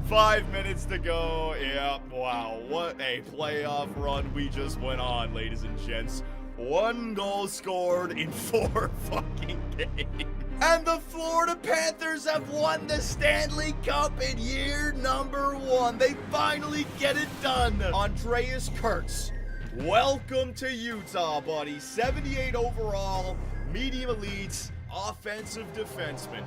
5 minutes to go. Yeah, wow. What a playoff run we just went on, ladies and gents. 1 goal scored in 4 fucking games. And the Florida Panthers have won the Stanley Cup in year number 1. They finally get it done. Andreas Kurtz, welcome to Utah, buddy. 78 overall, medium elites, offensive defenseman.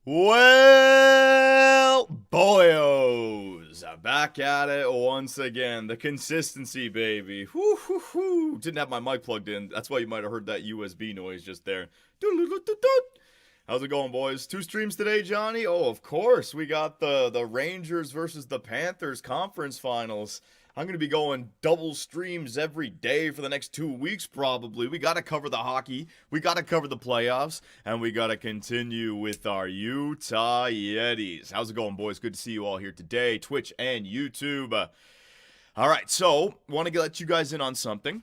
Well, boyos, back at it once again. The consistency, baby. Whoo, whoo, whoo. Didn't have my mic plugged in. That's why you might have heard that USB noise just there. How's it going, boys? 2 streams today, Johnny? Oh, of course. We got the Rangers versus the Panthers conference finals. I'm going to be going double streams every day for the next 2 weeks, probably. We got to cover the hockey. We got to cover the playoffs. And we got to continue with our Utah Yetis. How's it going, boys? Good to see you all here today, Twitch and YouTube. All right, so want to let you guys in on something.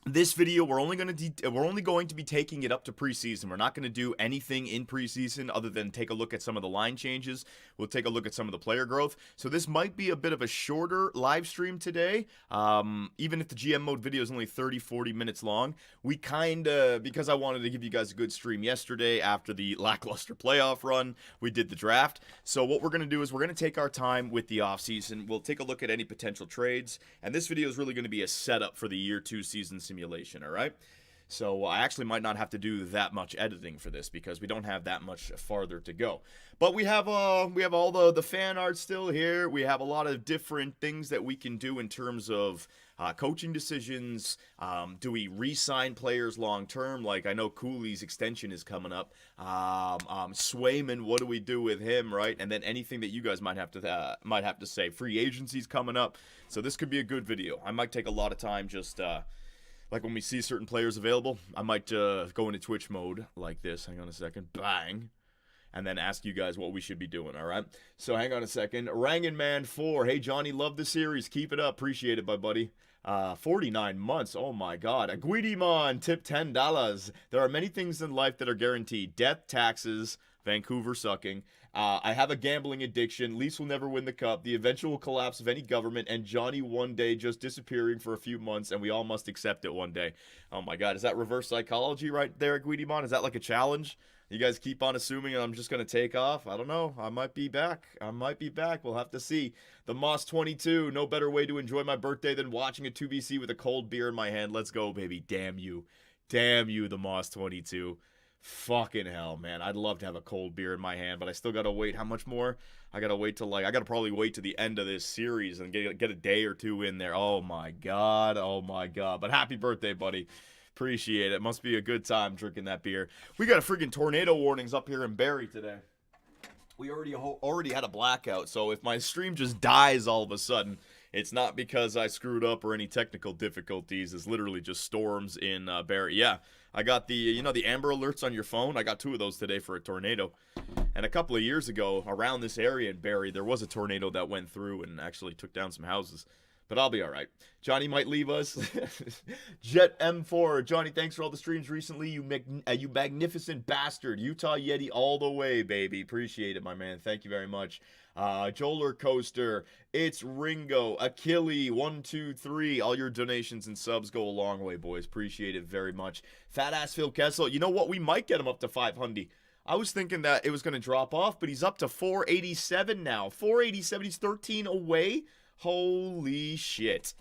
This video, we're only going to be taking it up to preseason. We're not going to do anything in preseason other than take a look at some of the line changes. We'll take a look at some of the player growth. So this might be a bit of a shorter live stream today. Even if the GM mode video is only 30-40 minutes long, we because I wanted to give you guys a good stream yesterday after the lackluster playoff run, we did the draft. So what we're going to do is we're going to take our time with the offseason. We'll take a look at any potential trades. And this video is really going to be a setup for the year 2 season simulation, all right? So I actually might not have to do that much editing for this because we don't have that much farther to go. But we have all the fan art still here. We have a lot of different things that we can do in terms of coaching decisions. Do we re-sign players long term? Like I know Cooley's extension is coming up. Swayman, what do we do with him, right? And then anything that you guys might have to say. Free agency's coming up, so this could be a good video. I might take a lot of time just. Like when we see certain players available, I might go into Twitch mode like this. Hang on a second. Bang. And then ask you guys what we should be doing, all right? So hang on a second. Rangin Man 4. Hey, Johnny, love the series. Keep it up. Appreciate it, my buddy. 49 months. Oh, my God. Aguidimon, tip $10. There are many things in life that are guaranteed. Death, taxes, Vancouver sucking. I have a gambling addiction. Leafs will never win the cup. The eventual collapse of any government. And Johnny one day just disappearing for a few months. And we all must accept it one day. Oh, my God. Is that reverse psychology right there, Guidimon? Is that like a challenge? You guys keep on assuming I'm just going to take off? I don't know. I might be back. We'll have to see. The Moss 22. No better way to enjoy my birthday than watching a 2BC with a cold beer in my hand. Let's go, baby. Damn you. Damn you, the Moss 22. Fucking hell, man. I'd love to have a cold beer in my hand, but I still gotta wait. How much more? I gotta wait till I gotta probably wait to the end of this series and get a day or 2 in there. Oh my God. Oh my God. But happy birthday, buddy. Appreciate it. Must be a good time drinking that beer. We got a freaking tornado warnings up here in Barrie today. We already had a blackout, so if my stream just dies all of a sudden, it's not because I screwed up or any technical difficulties. It's literally just storms in Barrie. Yeah, I got the Amber Alerts on your phone. I got 2 of those today for a tornado. And a couple of years ago, around this area in Barrie, there was a tornado that went through and actually took down some houses. But I'll be all right. Johnny might leave us. Jet M4. Johnny, thanks for all the streams recently. You magnificent bastard. Utah Yeti all the way, baby. Appreciate it, my man. Thank you very much. Joler Coaster. It's Ringo. Achille. 1, 2, 3. All your donations and subs go a long way, boys. Appreciate it very much. Fat ass Phil Kessel. You know what? We might get him up to 500. I was thinking that it was going to drop off, but he's up to 487 now. 487. He's 13 away. Holy shit.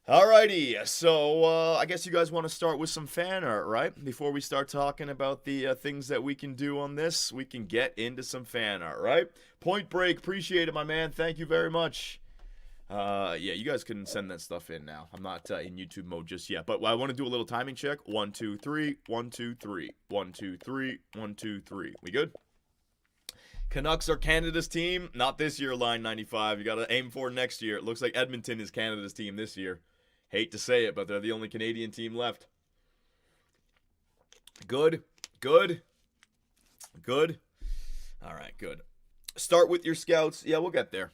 Alrighty, so I guess you guys want to start with some fan art, right? Before we start talking about the things that we can do on this, we can get into some fan art, right? Point Break, appreciate it, my man. Thank you very much. Yeah, you guys can send that stuff in now. I'm not in YouTube mode just yet, but I want to do a little timing check. 1, 2, 3, 1, 2, 3, 1, 2, 3, 1, 2, 3. We good? Canucks are Canada's team. Not this year, Line 95. You got to aim for next year. It looks like Edmonton is Canada's team this year. Hate to say it, but they're the only Canadian team left. Good. All right, good. Start with your scouts. Yeah, we'll get there.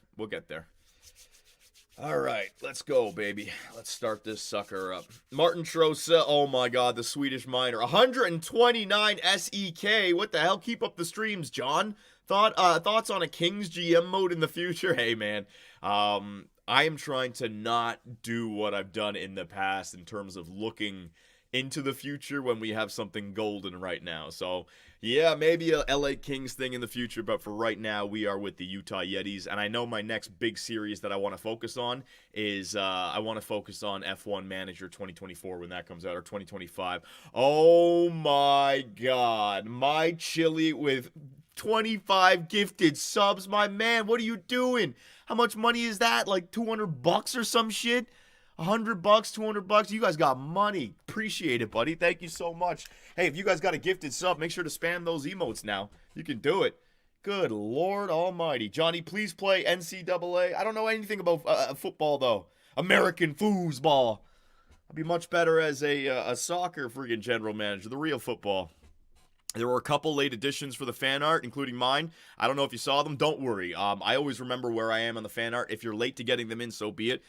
All right, let's go, baby. Let's start this sucker up. Martin Trosa, oh my god, the Swedish miner. 129 SEK. What the hell? Keep up the streams, John. Thoughts on a Kings GM mode in the future? Hey, man. I am trying to not do what I've done in the past in terms of looking into the future when we have something golden right now. So, yeah, maybe a LA Kings thing in the future, but for right now, we are with the Utah Yetis, and I know my next big series that I want to focus on is I want to focus on F1 Manager 2024 when that comes out, or 2025. Oh my god, my chili with 25 gifted subs, my man, what are you doing? How much money is that? Like $200 or some shit? $100, $200. You guys got money. Appreciate it, buddy. Thank you so much. Hey, if you guys got a gifted sub, make sure to spam those emotes now. You can do it. Good Lord Almighty. Johnny, please play NCAA. I don't know anything about football, though. American foosball. I'd be much better as a soccer friggin' general manager, the real football. There were a couple late additions for the fan art, including mine. I don't know if you saw them. Don't worry. I always remember where I am on the fan art. If you're late to getting them in, so be it.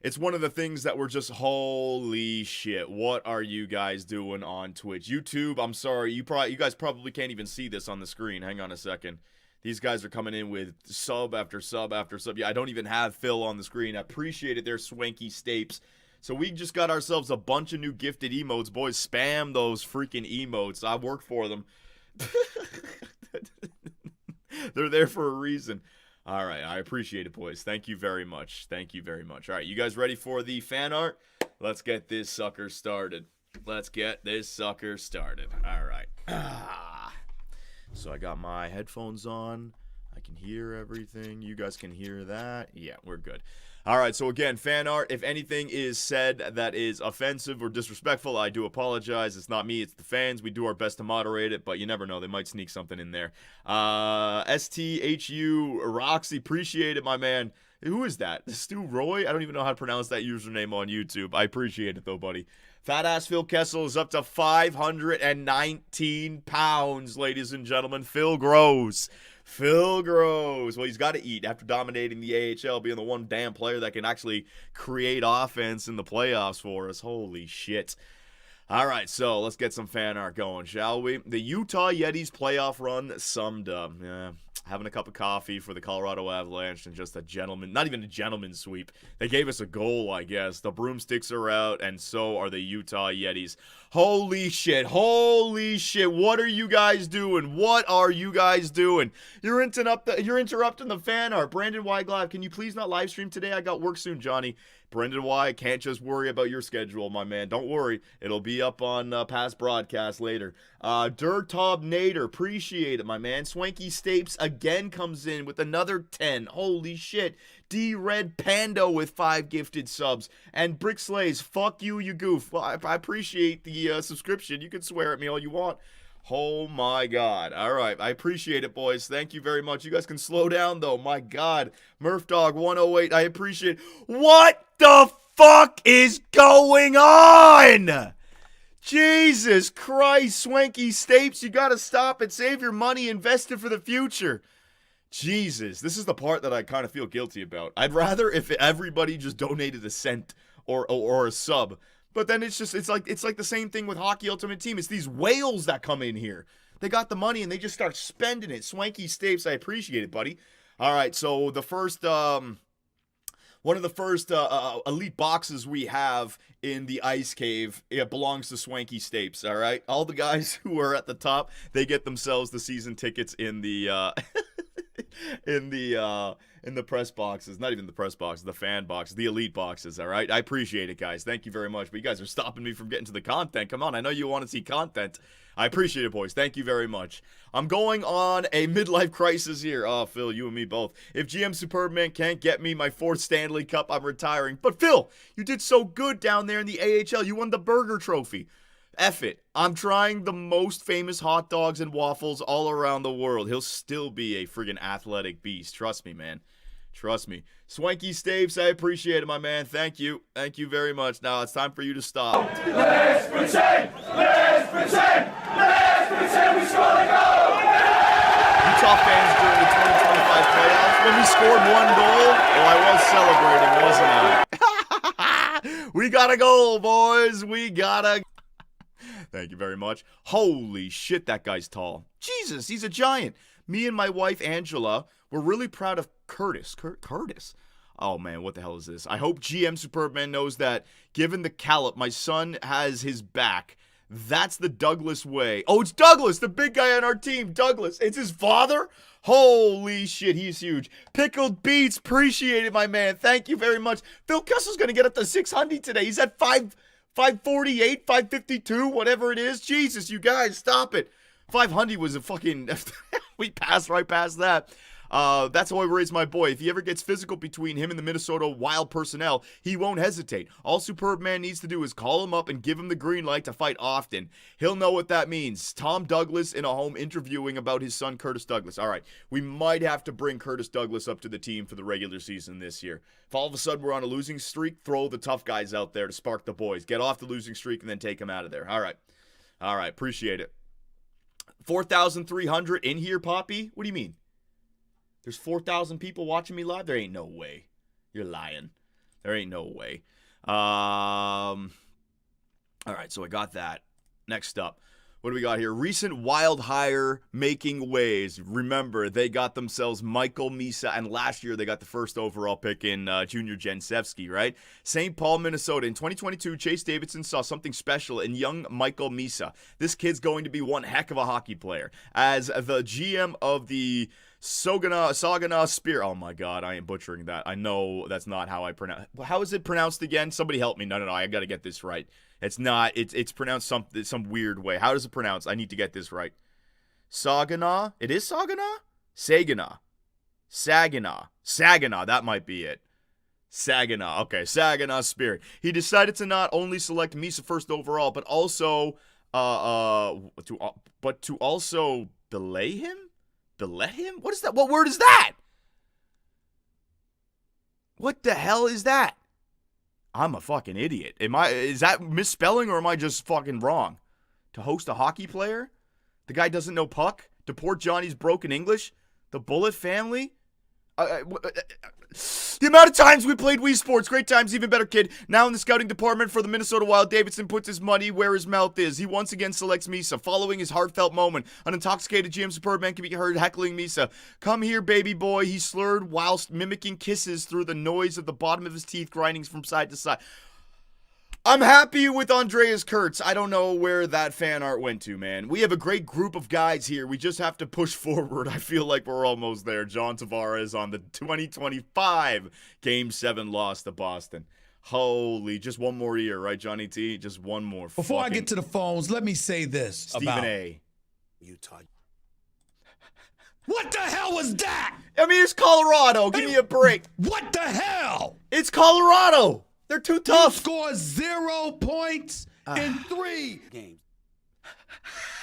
It's one of the things that we're just, holy shit, what are you guys doing on Twitch? YouTube, I'm sorry, you guys probably can't even see this on the screen. Hang on a second. These guys are coming in with sub after sub after sub. Yeah, I don't even have Phil on the screen. I appreciate it. They're Swanky Stapes. So we just got ourselves a bunch of new gifted emotes. Boys, spam those freaking emotes. I work for them. They're there for a reason. All right, I appreciate it, boys. Thank you very much. All right, you guys ready for the fan art? Let's get this sucker started. All right. So I got my headphones on. I can hear everything. You guys can hear that. Yeah, we're good. All right, so again, fan art. If anything is said that is offensive or disrespectful, I do apologize. It's not me, it's the fans. We do our best to moderate it, but you never know. They might sneak something in there. STHU Roxy, appreciate it, my man. Who is that? Stu Roy? I don't even know how to pronounce that username on YouTube. I appreciate it, though, buddy. Fat ass Phil Kessel is up to 519 pounds, ladies and gentlemen. Phil grows. Well, he's got to eat after dominating the AHL, being the one damn player that can actually create offense in the playoffs for us. Holy shit. All right, so let's get some fan art going, shall we? The Utah Yetis playoff run summed up. Yeah, having a cup of coffee for the Colorado Avalanche and just a gentleman, not even a gentleman's sweep. They gave us a goal, I guess. The broomsticks are out, and so are the Utah Yetis. Holy shit, what are you guys doing? You're interrupting the fan art. Brandon Weiglav, can you please not live stream today? I got work soon, Johnny. Brendan Y, can't just worry about your schedule, my man. Don't worry. It'll be up on past broadcasts later. Dirtob Nader, appreciate it, my man. Swanky Stapes again comes in with another 10. Holy shit. D-Red Pando with 5 gifted subs. And Brick Slays, fuck you, you goof. Well, I appreciate the subscription. You can swear at me all you want. Oh my god. Alright, I appreciate it, boys. Thank you very much. You guys can slow down, though. My god. Murph Dog 108, I appreciate it. What the fuck is going on? Jesus Christ, Swanky Stapes, you gotta stop it. Save your money, invest it for the future. Jesus, this is the part that I kind of feel guilty about. I'd rather if everybody just donated a cent or a sub. But then it's like the same thing with Hockey Ultimate Team. It's these whales that come in here. They got the money and they just start spending it. Swanky Stapes, I appreciate it, buddy. All right, so the first one of the first elite boxes we have in the ice cave, it belongs to Swanky Stapes. All right, all the guys who are at the top, they get themselves the season tickets in the in the press boxes. Not even the press boxes, the fan boxes, the elite boxes. All right, I appreciate it, guys. Thank you very much. But you guys are stopping me from getting to the content. Come on, I know you want to see content. I appreciate it, boys. Thank you very much. I'm going on a midlife crisis here. Oh, Phil, you and me both. If GM Superbman can't get me my 4th Stanley Cup, I'm retiring. But Phil, you did so good down there in the AHL. You won the Burger Trophy. F it. I'm trying the most famous hot dogs and waffles all around the world. He'll still be a friggin' athletic beast. Trust me, man. Trust me. Swanky Staves, I appreciate it, my man. Thank you. Thank you very much. Now it's time for you to stop. Let's pretend! Let's pretend! Let's pretend we score the goal! Utah fans during the 2025 playoffs, when we scored one goal, well, I was celebrating, wasn't I? We got a goal, boys. We got a... Thank you very much. Holy shit, that guy's tall. Jesus, he's a giant. Me and my wife, Angela, were really proud of Curtis. Curtis? Oh, man, what the hell is this? I hope GM Superbman knows that, given the callop, my son has his back. That's the Douglas way. Oh, it's Douglas, the big guy on our team. Douglas. It's his father? Holy shit, he's huge. Pickled Beats, appreciate it, my man. Thank you very much. Phil Kessel's going to get up to 600 today. He's at 548, 552, whatever it is. Jesus, you guys, stop it. 500 was a fucking... we passed right past that. That's how I raised my boy. If he ever gets physical between him and the Minnesota Wild personnel, he won't hesitate. All Superbman needs to do is call him up and give him the green light to fight often. He'll know what that means. Tom Douglas in a home interviewing about his son Curtis Douglas. All right, we might have to bring Curtis Douglas up to the team for the regular season this year. If all of a sudden we're on a losing streak, throw the tough guys out there to spark the boys. Get off the losing streak and then take them out of there. All right, appreciate it. 4,300 in here, Poppy? What do you mean? There's 4,000 people watching me live? There ain't no way. You're lying. There ain't no way. All right, so I got that. Next up, what do we got here? Recent Wild hire making waves. Remember, they got themselves Michael Misa, and last year they got the first overall pick in Junior Jensevsky, right? St. Paul, Minnesota. In 2022, Chase Davidson saw something special in young Michael Misa. This kid's going to be one heck of a hockey player. As the GM of the Saginaw Spear. Oh my God, I am butchering that. I know that's not how I pronounce. How is it pronounced again? Somebody help me. No, I got to get this right. It's not. It's pronounced some weird way. How does it pronounce? I need to get this right. Saginaw. It is Saginaw. Saginaw. That might be it. Saginaw. Okay, Saginaw Spirit. He decided to not only select Misa first overall, but also to also belay him. Belet him? What is that? What word is that? What the hell is that? I'm a fucking idiot. Is that misspelling or am I just fucking wrong? To host a hockey player? The guy doesn't know puck? To poor Johnny's broken English? The Bullet family? The amount of times we played Wii Sports, great times, even better, kid. Now in the scouting department for the Minnesota Wild, Davidson puts his money where his mouth is. He once again selects Misa. Following his heartfelt moment, an intoxicated GM Superbman can be heard heckling Misa. "Come here, baby boy," he slurred whilst mimicking kisses through the noise of the bottom of his teeth grinding from side to side. I'm happy with Andreas Kurtz. I don't know where that fan art went to, man. We have a great group of guys here. We just have to push forward. I feel like we're almost there. John Tavares on the 2025 Game 7 loss to Boston. Holy, just one more year, right, Johnny T? Just one more. Before I get to the phones, let me say this Stephen about A. Utah. What the hell was that? I mean, it's Colorado. Give me a break. What the hell? It's Colorado. They're too tough. You scored 0 points in 3 games.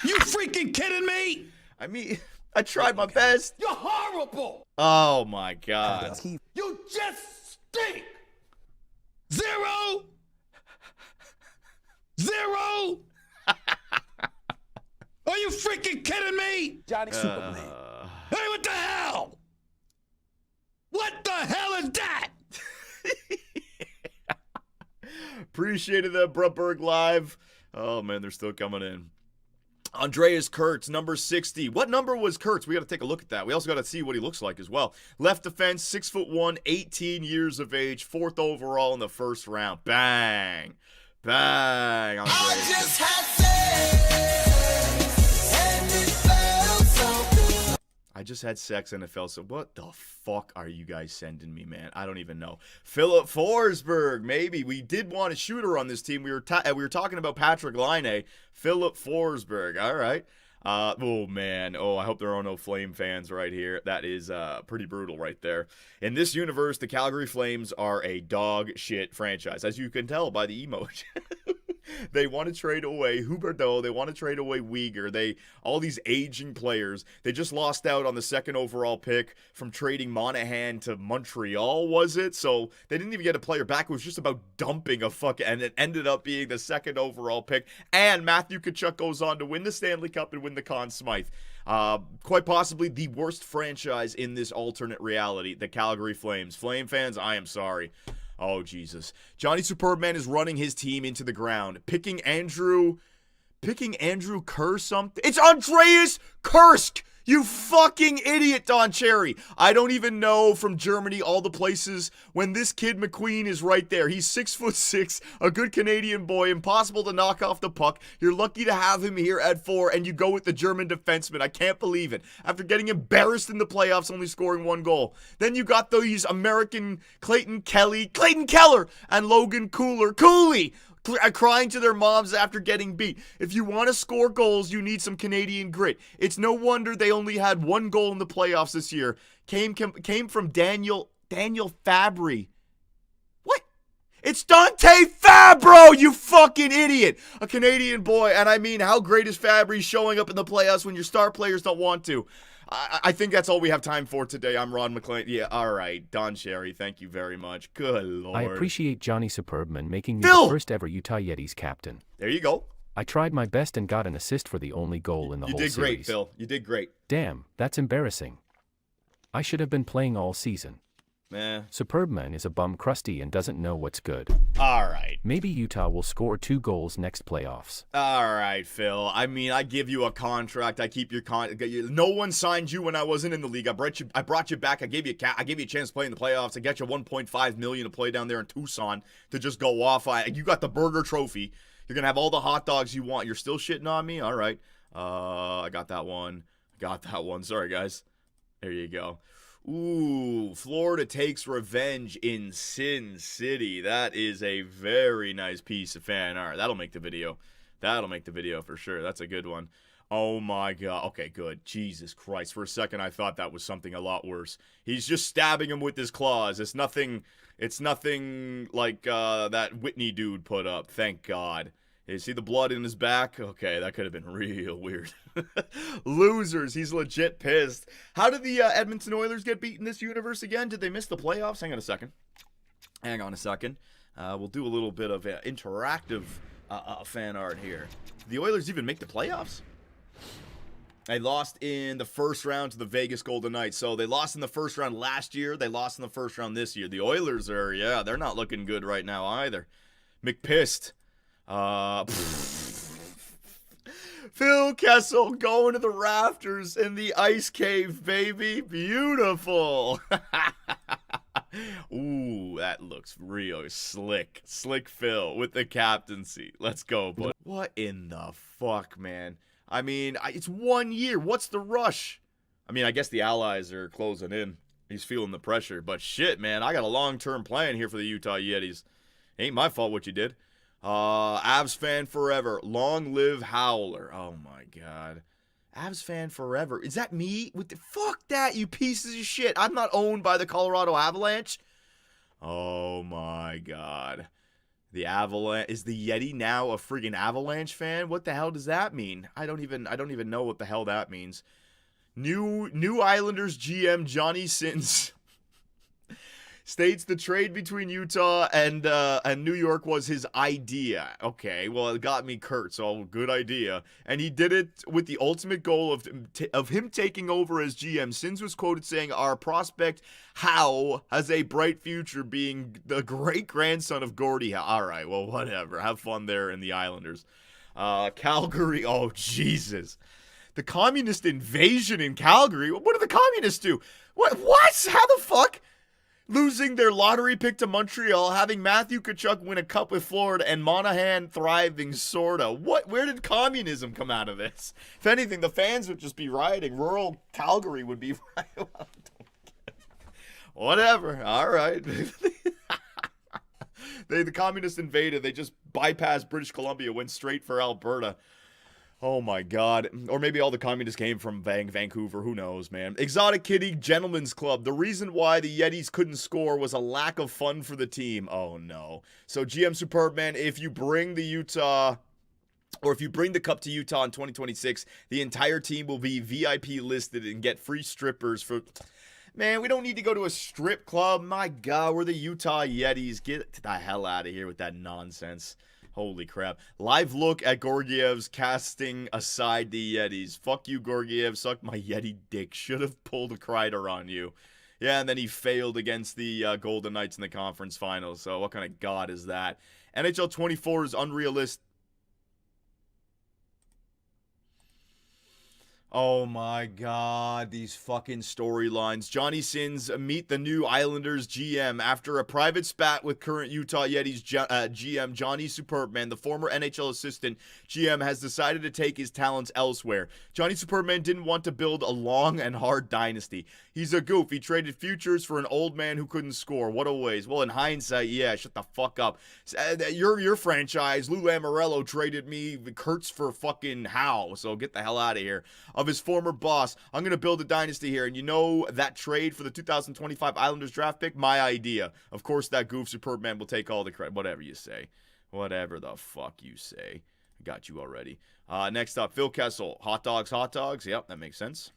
You freaking kidding me? I mean, I tried my best. You're horrible. Oh, my God. You just stink. 0. Are you freaking kidding me? Johnny Superman. Hey, what the hell? What the hell is that? Appreciated that, Brutberg Live. Oh, man, they're still coming in. Andreas Kurtz, number 60. What number was Kurtz? We got to take a look at that. We also got to see what he looks like as well. Left defense, 6'1", 18 years of age, 4th overall in the first round. Bang. Bang. Andreas. I just had sex, and it felt so good. I just had sex and it felt so... What the fuck are you guys sending me, man? I don't even know. Philip Forsberg, maybe. We did want a shooter on this team. We were talking about Patrick Laine. Philip Forsberg, all right. Oh, man. Oh, I hope there are no Flame fans right here. That is pretty brutal right there. In this universe, the Calgary Flames are a dog shit franchise, as you can tell by the emoji. They want to trade away Huberdeau. They want to trade away Weegar. All these aging players. They just lost out on the second overall pick from trading Monahan to Montreal, was it? So they didn't even get a player back. It was just about dumping a and it ended up being the second overall pick. And Matthew Tkachuk goes on to win the Stanley Cup and win the Conn Smythe. Quite possibly the worst franchise in this alternate reality, the Calgary Flames. Flame fans, I am sorry. Oh, Jesus. Johnny Superbman is running his team into the ground. Picking Andrew Kerr something. It's Andreas Kursk! You fucking idiot, Don Cherry. I don't even know from Germany all the places when this kid McQueen is right there. He's 6'6", a good Canadian boy, impossible to knock off the puck. You're lucky to have him here at 4, and you go with the German defenseman. I can't believe it. After getting embarrassed in the playoffs, only scoring 1 goal. Then you got these American Clayton Keller, and Logan Cooley. Crying to their moms after getting beat. If you want to score goals, you need some Canadian grit. It's no wonder they only had 1 goal in the playoffs this year. Came from Daniel Fabry. What? It's Dante Fabro, you fucking idiot! A Canadian boy, and I mean, how great is Fabry showing up in the playoffs when your star players don't want to? I think that's all we have time for today. I'm Ron McLean. Yeah, all right. Don Cherry, thank you very much. Good Lord. I appreciate Johnny Superbman making me Phil! the first ever Utah Yetis captain. There you go. I tried my best and got an assist for the only goal in the whole series. You did great, Phil. You did great. Damn, that's embarrassing. I should have been playing all season. Superbman is a bum crusty and doesn't know what's good. All right. Maybe Utah will score 2 goals next playoffs. All right, Phil. I mean, I give you a contract. I keep your No one signed you when I wasn't in the league. I brought you back. I gave you a chance to play in the playoffs. I got you $1.5 million to play down there in Tucson to just go off. You got the burger trophy. You're gonna have all the hot dogs you want. You're still shitting on me. All right. I got that one. Sorry, guys. There you go. Ooh, Florida takes revenge in Sin City. That is a very nice piece of fan art. That'll make the video. For sure. That's a good one. Oh my God. Okay, good. Jesus Christ. For a second, I thought that was something a lot worse. He's just stabbing him with his claws. It's nothing like that Whitney dude put up. Thank God. You see the blood in his back? Okay, that could have been real weird. Losers. He's legit pissed. How did the Edmonton Oilers get beat in this universe again? Did they miss the playoffs? Hang on a second. We'll do a little bit of interactive fan art here. Did the Oilers even make the playoffs? They lost in the first round to the Vegas Golden Knights. So they lost in the first round last year. They lost in the first round this year. The Oilers are, they're not looking good right now either. McPissed. Phil Kessel going to the rafters in the ice cave, baby. Beautiful. Ooh, that looks real slick. Slick Phil with the captaincy. Let's go, bud. What in the fuck, man? I mean, it's 1 year. What's the rush? I mean, I guess the Allies are closing in. He's feeling the pressure. But shit, man, I got a long-term plan here for the Utah Yetis. Ain't my fault what you did. Avs fan forever. Long live Howler. Oh my God. Avs fan forever. Is that me? Fuck that, you pieces of shit. I'm not owned by the Colorado Avalanche. Oh my God. The Avalanche. Is the Yeti now a friggin' Avalanche fan? What the hell does that mean? I don't even know what the hell that means. New Islanders GM Johnny Sins states the trade between Utah and New York was his idea. Okay, well, it got me Kurt, so good idea. And he did it with the ultimate goal of him taking over as GM. Sins was quoted saying, "Our prospect Howe has a bright future, being the great-grandson of Gordie Howe." All right, well, whatever. Have fun there in the Islanders. Calgary, oh, Jesus. The communist invasion in Calgary? What did the communists do? What? How the fuck? Losing their lottery pick to Montreal, having Matthew Tkachuk win a cup with Florida, and Monahan thriving, sorta. Where did communism come out of this? If anything, the fans would just be rioting. Rural Calgary would be rioting. Whatever. All right. The communists invaded. They just bypassed British Columbia, went straight for Alberta. Oh my god. Or maybe all the communists came from Vancouver. Who knows, man. Exotic Kitty Gentlemen's Club. The reason why the Yetis couldn't score was a lack of fun for the team. Oh no. So GM Superbman, if you bring the Utah... Or if you bring the cup to Utah in 2026, the entire team will be VIP listed and get free strippers for... Man, we don't need to go to a strip club. My God, we're the Utah Yetis. Get the hell out of here with that nonsense. Holy crap. Live look at Gorgiev's casting aside the Yetis. Fuck you, Gorgiev. Suck my Yeti dick. Should have pulled a Kreider on you. Yeah, and then he failed against the Golden Knights in the conference finals. So what kind of god is that? NHL 24 is unrealistic. Oh my god, these fucking storylines. Johnny Sins meet the new Islanders GM after a private spat with current Utah Yetis GM Johnny Superbman. The former NHL assistant GM has decided to take his talents elsewhere. Johnny Superbman didn't want to build a long and hard dynasty. He's a goof. He traded futures for an old man who couldn't score. What a waste. Well, in hindsight, yeah, shut the fuck up. Your franchise, Lou Lamoriello, traded me Kurtz for fucking Howe, so get the hell out of here. Of his former boss. I'm going to build a dynasty here. And you know that trade for the 2025 Islanders draft pick? My idea. Of course, that goof Superbman will take all the credit. Whatever you say. Whatever the fuck you say. I got you already. Next up, Phil Kessel. Hot dogs, hot dogs. Yep, that makes sense.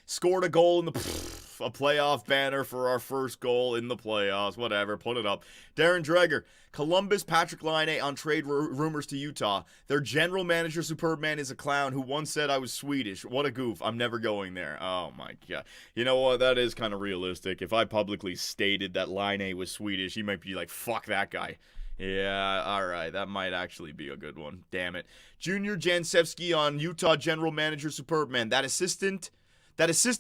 Scored a goal in the... a playoff banner for our first goal in the playoffs. Whatever, put it up. Darren Dreger. Columbus, Patrick Laine on trade rumors to Utah. Their general manager, Superbman, is a clown who once said I was Swedish. What a goof. I'm never going there. Oh, my God. You know what? That is kind of realistic. If I publicly stated that Laine was Swedish, he might be like, fuck that guy. Yeah, all right. That might actually be a good one. Damn it. Junior Jansevsky on Utah general manager, Superbman. That assist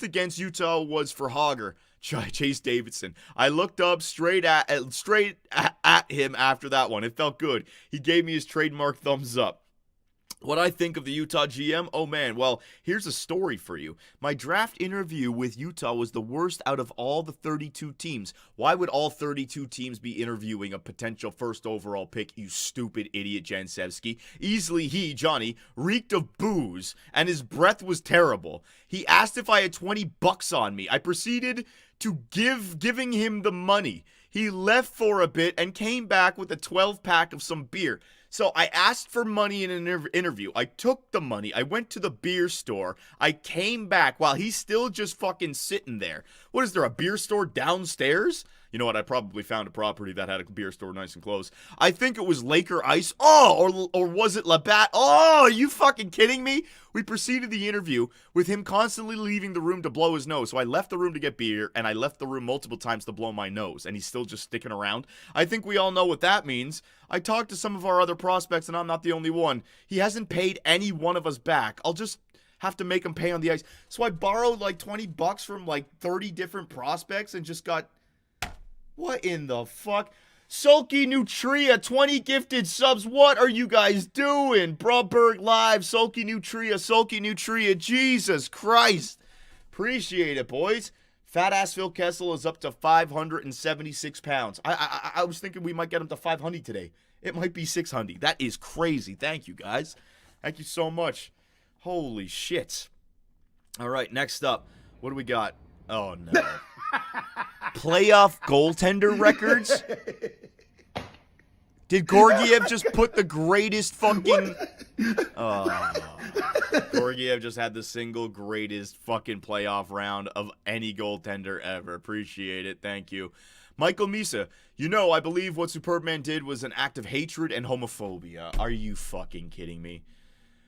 against Utah was for Hogger, Chase Davidson. I looked up straight at him after that one. It felt good. He gave me his trademark thumbs up. What I think of the Utah GM? Oh man, well, here's a story for you. My draft interview with Utah was the worst out of all the 32 teams. Why would all 32 teams be interviewing a potential first overall pick, you stupid idiot Jansevsky? Easily he, Johnny, reeked of booze, and his breath was terrible. He asked if I had $20 on me. I proceeded to giving him the money. He left for a bit and came back with a 12-pack of some beer. So I asked for money in an interview. I took the money. I went to the beer store. I came back while he's still just fucking sitting there. What is there, a beer store downstairs? You know what? I probably found a property that had a beer store nice and close. I think it was Laker Ice. Oh, or was it Labatt? Oh, are you fucking kidding me? We proceeded the interview with him constantly leaving the room to blow his nose. So I left the room to get beer, and I left the room multiple times to blow my nose, and he's still just sticking around. I think we all know what that means. I talked to some of our other prospects, and I'm not the only one. He hasn't paid any one of us back. I'll just have to make him pay on the ice. So I borrowed like $20 from like 30 different prospects and just got... What in the fuck? Sulky Nutria, 20 gifted subs. What are you guys doing? Brubberg Live, Sulky Nutria. Jesus Christ. Appreciate it, boys. Fat ass Phil Kessel is up to 576 pounds. I was thinking we might get him to 500 today. It might be 600. That is crazy. Thank you, guys. Thank you so much. Holy shit. All right, next up. What do we got? Oh, no. Playoff goaltender records? Did Gorgiev just put the greatest fucking... Gorgiev just had the single greatest fucking playoff round of any goaltender ever. Appreciate it. Thank you. Michael Misa, you know, I believe what Superbman did was an act of hatred and homophobia. Are you fucking kidding me?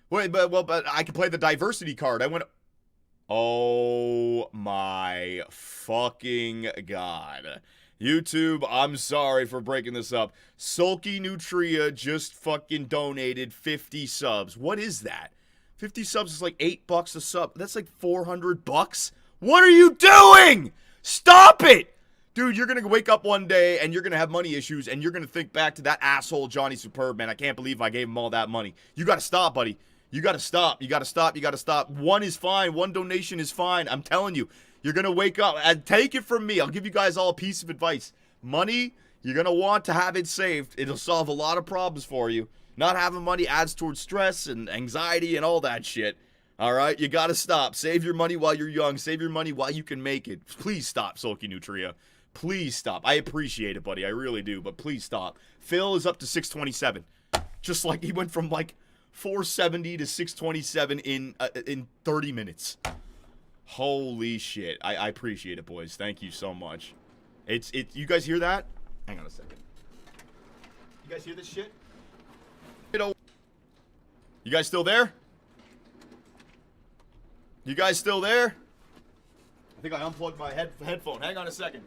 Wait, but I can play the diversity card. I went... Oh my fucking God. YouTube, I'm sorry for breaking this up. Sulky Nutria just fucking donated 50 subs. What is that? 50 subs is like $8 a sub. That's like $400. What are you doing? Stop it! Dude, you're going to wake up one day and you're going to have money issues and you're going to think back to that asshole Johnny Superbman. I can't believe I gave him all that money. You got to stop, buddy. You got to stop. You got to stop. You got to stop. One is fine. One donation is fine. I'm telling you. You're going to wake up. And take it from me. I'll give you guys all a piece of advice. Money You're going to want to have it saved. It'll solve a lot of problems for you. Not having money adds towards stress and anxiety and all that shit. All right? You got to stop. Save your money while you're young. Save your money while you can make it. Please stop, Sulky Nutria. Please stop. I appreciate it, buddy. I really do. But please stop. Phil is up to 627. Just like he went from like 470 to 627 in 30 minutes. Holy shit. I appreciate it, boys. Thank you so much. You guys hear that? Hang on a second. You guys hear this shit? You guys still there? You guys still there? I think I unplugged my headphone. Hang on a second.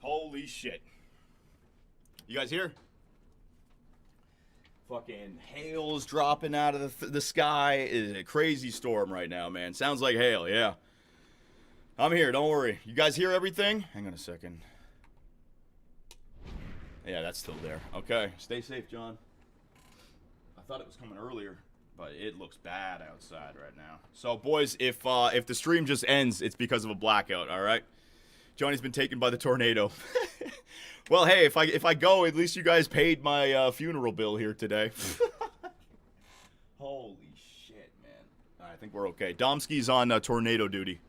Holy shit. You guys hear? Fucking hail's dropping out of the sky. It is a crazy storm right now, man. Sounds like hail, yeah. I'm here, don't worry. You guys hear everything? Hang on a second. Yeah, that's still there. Okay, stay safe, John. I thought it was coming earlier, but it looks bad outside right now. So, boys, if the stream just ends, it's because of a blackout, all right? Johnny's been taken by the tornado. Well, hey, if I go, at least you guys paid my funeral bill here today. Holy shit, man. All right, I think we're okay. Domsky's on tornado duty.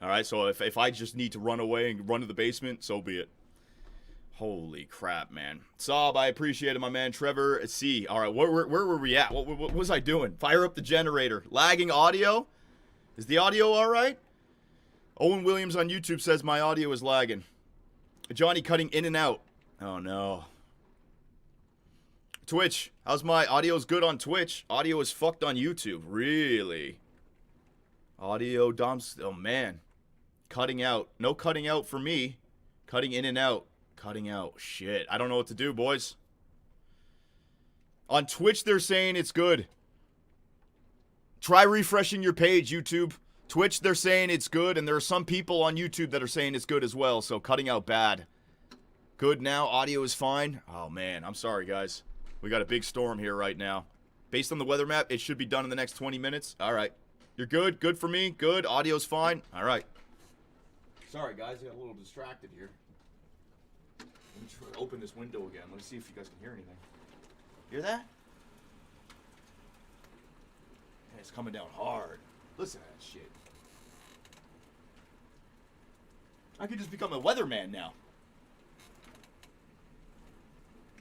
All right, so if I just need to run away and run to the basement, so be it. Holy crap, man. Sob, I appreciate it, my man. Trevor, C. All right, where were we at? What was I doing? Fire up the generator. Lagging audio? Is the audio all right? Owen Williams on YouTube says my audio is lagging. Johnny cutting in and out. Oh, no. Twitch. How's my audio's good on Twitch? Audio is fucked on YouTube. Really? Audio doms. Oh, man. Cutting out. No cutting out for me. Cutting in and out. Cutting out. Shit. I don't know what to do, boys. On Twitch, they're saying it's good. Try refreshing your page, YouTube. Twitch, they're saying it's good, and there are some people on YouTube that are saying it's good as well, so cutting out bad. Good now, audio is fine. Oh, man, I'm sorry, guys. We got a big storm here right now. Based on the weather map, it should be done in the next 20 minutes. All right. You're good? Good for me? Good? Audio's fine? All right. Sorry, guys, I got a little distracted here. Let me try to open this window again. Let's see if you guys can hear anything. Hear that? Yeah, it's coming down hard. Listen to that shit. I could just become a weatherman now.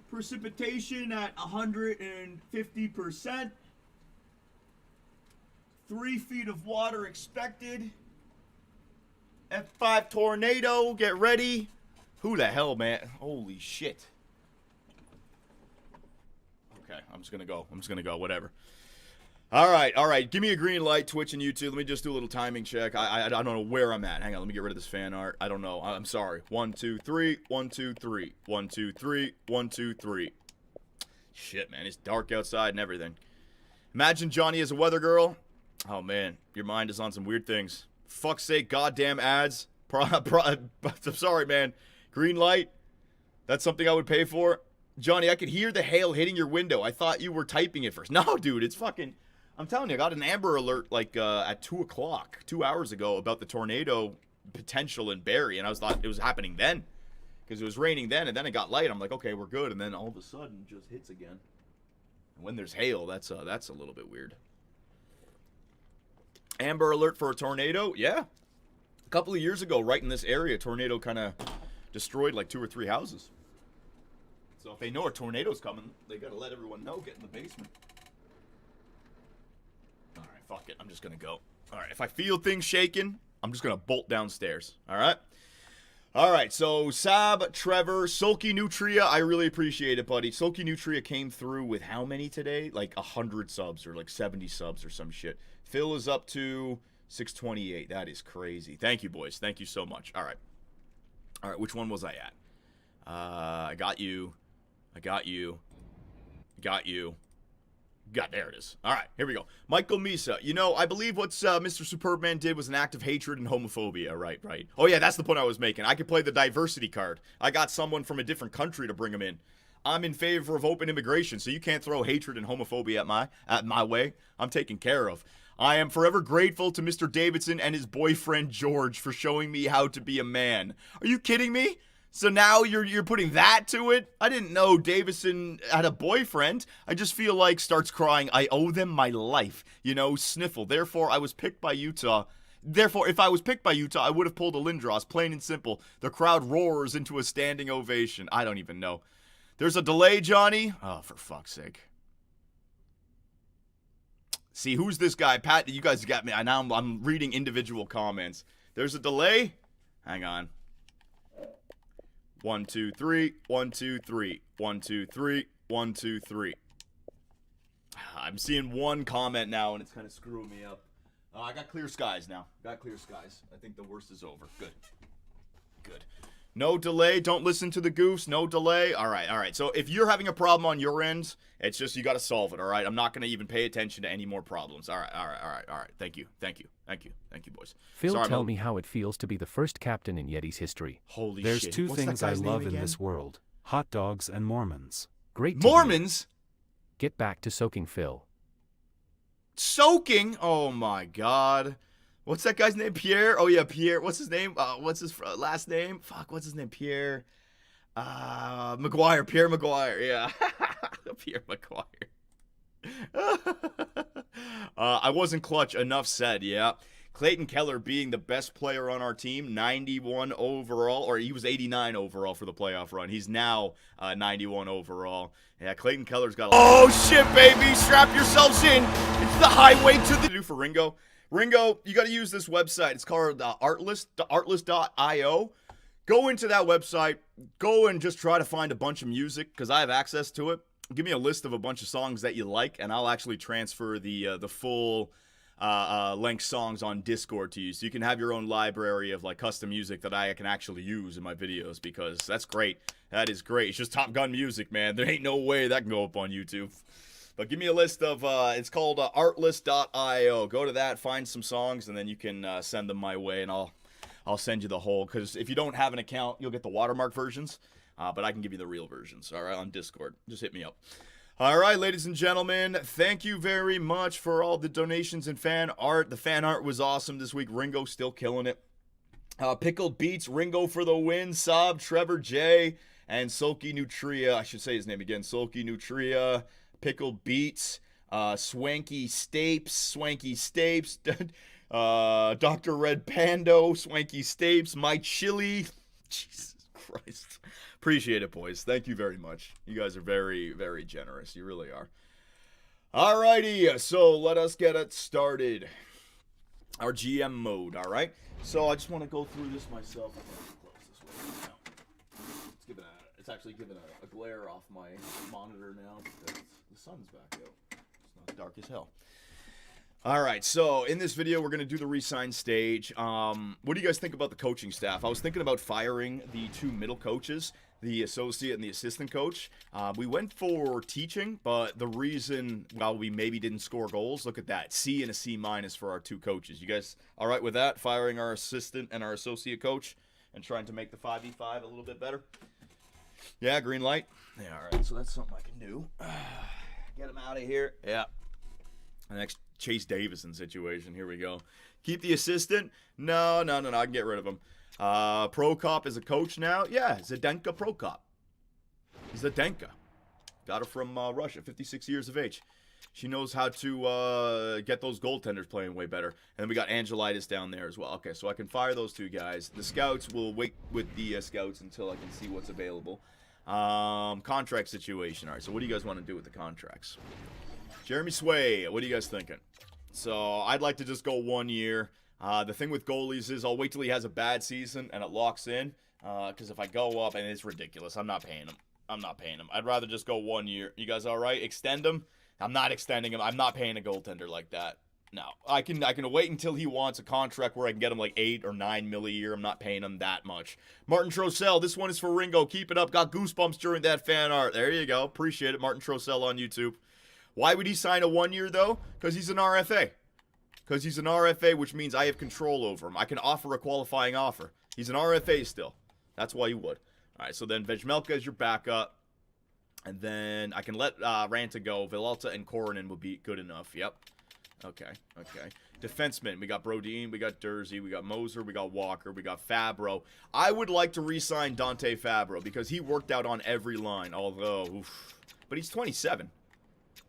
Precipitation at 150%. 3 feet of water expected. F5 tornado, get ready. Who the hell, man? Holy shit. Okay, I'm just gonna go, whatever. All right. Give me a green light, Twitch and YouTube. Let me just do a little timing check. I don't know where I'm at. Hang on, let me get rid of this fan art. I don't know. I'm sorry. 1, 2, 3. 1, 2, 3. 1, 2, 3. 1, 2, 3. Shit, man. It's dark outside and everything. Imagine Johnny as a weather girl. Oh, man. Your mind is on some weird things. Fuck's sake, goddamn ads. I'm sorry, man. Green light. That's something I would pay for. Johnny, I could hear the hail hitting your window. I thought you were typing it first. No, dude. It's fucking... I'm telling you, I got an Amber Alert like at 2 o'clock, 2 hours ago, about the tornado potential in Barrie, and I thought it was happening then, because it was raining then, and then it got light. I'm like, okay, we're good, and then all of a sudden, it just hits again. And when there's hail, that's a little bit weird. Amber Alert for a tornado? Yeah. A couple of years ago, right in this area, a tornado kind of destroyed like 2 or 3 houses. So if they know a tornado's coming, they got to let everyone know, get in the basement. All right, fuck it. I'm just going to go. All right, if I feel things shaking, I'm just going to bolt downstairs. All right? All right, so Sab, Trevor, Sulky Nutria, I really appreciate it, buddy. Sulky Nutria came through with how many today? Like 100 subs or like 70 subs or some shit. Phil is up to 628. That is crazy. Thank you, boys. Thank you so much. All right. All right, which one was I at? I got you. I got you. Got you. There it is. All right, here we go. Michael Misa. You know, I believe what Mr. Superbman did was an act of hatred and homophobia. Right. Oh, yeah, that's the point I was making. I could play the diversity card. I got someone from a different country to bring him in. I'm in favor of open immigration, so you can't throw hatred and homophobia at my way. I'm taken care of. I am forever grateful to Mr. Davidson and his boyfriend George for showing me how to be a man. Are you kidding me? So now you're putting that to it? I didn't know Davison had a boyfriend. I just feel like starts crying, I owe them my life. You know, sniffle. Therefore, I was picked by Utah. Therefore, if I was picked by Utah, I would have pulled a Lindros, plain and simple. The crowd roars into a standing ovation. I don't even know. There's a delay, Johnny? Oh, for fuck's sake. See, who's this guy? Pat, you guys got me. Now I'm reading individual comments. There's a delay? Hang on. 1, 2, 3. 1, 2, 3. 1, 2, 3. 1, 2, 3. I'm seeing one comment now, and it's kind of screwing me up. I got clear skies now. Got clear skies. I think the worst is over. Good. Good. No delay. Don't listen to the goofs. No delay. All right. So if you're having a problem on your end, it's just you got to solve it, all right? I'm not going to even pay attention to any more problems. All right. Thank you, boys. Phil, tell me how it feels to be the first captain in Yetis history. Holy There's shit. two What's that things I guy's name love in again? this world. Hot dogs and Mormons. Great to hear. Mormons? Get back to soaking, Phil. Soaking? Oh, my God. What's that guy's name? Pierre? Oh, yeah, Pierre. What's his name? What's his last name? Fuck, what's his name? Pierre. McGuire. Pierre McGuire. Yeah. Pierre McGuire. I wasn't clutch. Enough said, yeah. Clayton Keller being the best player on our team, 91 overall, or he was 89 overall for the playoff run. He's now 91 overall. Yeah, Clayton Keller's got a lot. Oh, shit, baby. Strap yourselves in. It's the highway to the... For Ringo. Ringo, you got to use this website. It's called artlist.io. Go into that website. Go and just try to find a bunch of music because I have access to it. Give me a list of a bunch of songs that you like, and I'll actually transfer the full length songs on Discord to you. So you can have your own library of like custom music that I can actually use in my videos because that's great. That is great. It's just Top Gun music, man. There ain't no way that can go up on YouTube. But give me a list of, it's called artlist.io. Go to that, find some songs, and then you can send them my way, and I'll send you the whole. Because if you don't have an account, you'll get the watermark versions. But I can give you the real versions, all right, on Discord. Just hit me up. All right, ladies and gentlemen, thank you very much for all the donations and fan art. The fan art was awesome this week. Ringo still killing it. Pickled Beats, Ringo for the win. Sob, Trevor J, and Sulky Nutria. I should say his name again. Sulky Nutria. Pickled Beats, Swanky Stapes, Dr. Red Pando, Swanky Stapes, My Chili. Jesus Christ. Appreciate it, boys. Thank you very much. You guys are very, very generous. You really are. Alrighty, so let us get it started. Our GM mode, alright? So I just want to go through this myself. I'm going to close this way. It's actually giving a glare off my monitor now because the sun's back out. It's not dark as hell. Alright, so in this video, we're going to do the re-sign stage. What do you guys think about the coaching staff? I was thinking about firing the two middle coaches, the associate and the assistant coach. We went for teaching, but the reason, well, we maybe didn't score goals, look at that. C and a C- for our two coaches. You guys alright with that? Firing our assistant and our associate coach and trying to make the 5v5 a little bit better? Yeah, green light. Yeah, all right. So that's something I can do. Get him out of here. Yeah. The next Chase Davison situation. Here we go. Keep the assistant. No. I can get rid of him. Prokop is a coach now. Yeah, Zdenka Prokop. He's Zdenka. Got her from Russia. 56 years of age. She knows how to get those goaltenders playing way better. And then we got Angelitis down there as well. Okay, so I can fire those two guys. The scouts will wait with the scouts until I can see what's available. Contract situation. All right, so what do you guys want to do with the contracts? Jeremy Sway, what are you guys thinking? So I'd like to just go 1 year. The thing with goalies is I'll wait till he has a bad season and it locks in. Because if I go up, and it's ridiculous, I'm not paying him. I'd rather just go 1 year. You guys all right? Extend him? I'm not extending him. I'm not paying a goaltender like that. No, I can wait until he wants a contract where I can get him like 8 or 9 mil a year. I'm not paying him that much. Martin Trosell, this one is for Ringo. Keep it up. Got goosebumps during that fan art. There you go. Appreciate it, Martin Trosell on YouTube. Why would he sign a 1 year though? Because he's an RFA. Which means I have control over him. I can offer a qualifying offer. He's an RFA still. That's why you would. All right, so then Vejmelka is your backup. And then I can let Ranta go. Villalta and Koronen would be good enough. Yep. Okay. Defensemen. We got Brodin. We got Dursey. We got Moser. We got Walker. We got Fabro. I would like to re-sign Dante Fabro because he worked out on every line. Although, oof. But he's 27.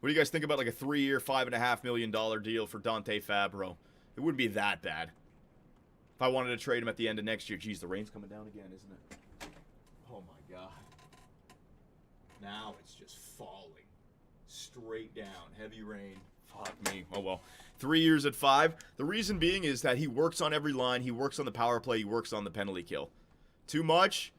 What do you guys think about like a 3-year, $5.5 million deal for Dante Fabro? It wouldn't be that bad. If I wanted to trade him at the end of next year. Geez, the rain's coming down again, isn't it? Oh my God. Now it's just falling. Straight down. Heavy rain. Fuck me. Oh well. 3 years at 5. The reason being is that he works on every line. He works on the power play. He works on the penalty kill. Too much?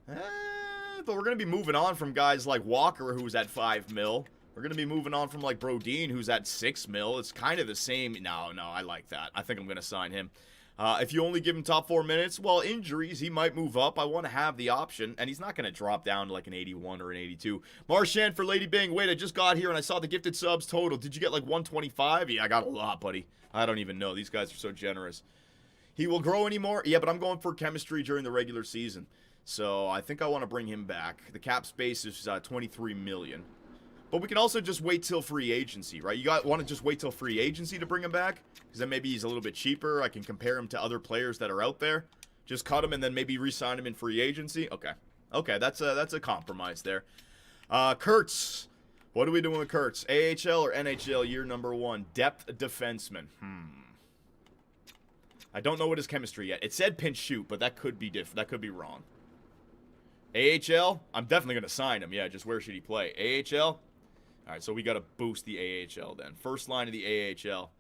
But we're going to be moving on from guys like Walker, who's at 5 mil. We're going to be moving on from like Brodin, who's at 6 mil. It's kind of the same. No, I like that. I think I'm going to sign him. If you only give him top 4 minutes, well, injuries, he might move up. I want to have the option, and he's not going to drop down to like an 81 or an 82. Marchand for Lady Bing. Wait, I just got here, and I saw the gifted subs total. Did you get like 125? Yeah, I got a lot, buddy. I don't even know. These guys are so generous. He will grow anymore? Yeah, but I'm going for chemistry during the regular season. So I think I want to bring him back. The cap space is 23 million. But we can also just wait till free agency, right? You want to just wait till free agency to bring him back? Because then maybe he's a little bit cheaper. I can compare him to other players that are out there. Just cut him and then maybe re-sign him in free agency. Okay, that's a compromise there. Kurtz. What are we doing with Kurtz? AHL or NHL year number 1? Depth defenseman. I don't know what his chemistry yet. It said pinch shoot, but that could be that could be wrong. AHL? I'm definitely going to sign him. Yeah, just where should he play? AHL? All right, so we got to boost the AHL then. First line of the AHL.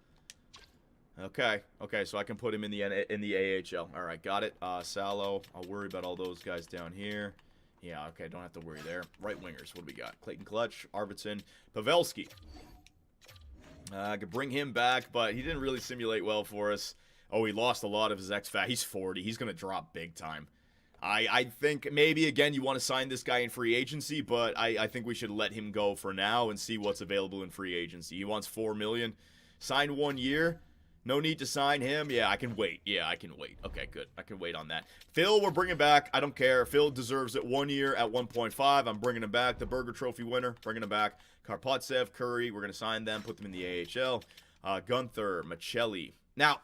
Okay, so I can put him in the AHL. All right, got it. Salo. I'll worry about all those guys down here. Yeah, okay, don't have to worry there. Right wingers, what do we got? Clayton Clutch, Arvidsson, Pavelski. I could bring him back, but he didn't really simulate well for us. Oh, he lost a lot of his X-Factor. He's 40. He's going to drop big time. I think maybe, again, you want to sign this guy in free agency, but I think we should let him go for now and see what's available in free agency. He wants $4 million. Signed 1 year. No need to sign him. Yeah, I can wait. Okay, good. I can wait on that. Phil, we're bringing back. I don't care. Phil deserves it. 1 year at 1.5. I'm bringing him back. The Burger Trophy winner, bringing him back. Karpatsev, Curry, we're going to sign them, put them in the AHL. Gunther, Michelli. Now,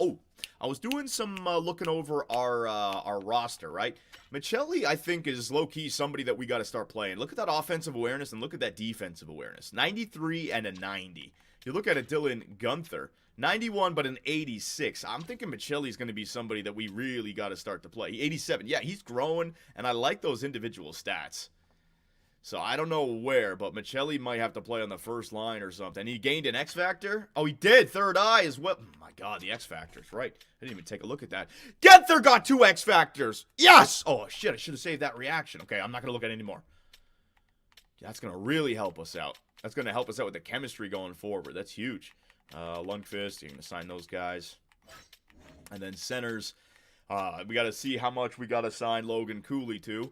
I was doing some looking over our roster, right? Michelli, I think, is low-key somebody that we got to start playing. Look at that offensive awareness and look at that defensive awareness. 93 and a 90. If you look at it, Dylan Gunther, 91 but an 86. I'm thinking Michelli's going to be somebody that we really got to start to play. 87. Yeah, he's growing, and I like those individual stats. So I don't know where, but Michelli might have to play on the first line or something. He gained an X Factor? Oh, he did. Third eye as well. Oh my God, the X Factors, right. I didn't even take a look at that. Gunther got 2 X Factors. Yes! Oh, shit, I should have saved that reaction. Okay, I'm not going to look at it anymore. That's going to really help us out. That's going to help us out with the chemistry going forward. That's huge. Lundqvist, you're going to sign those guys. And then centers. We got to see how much we got to sign Logan Cooley to.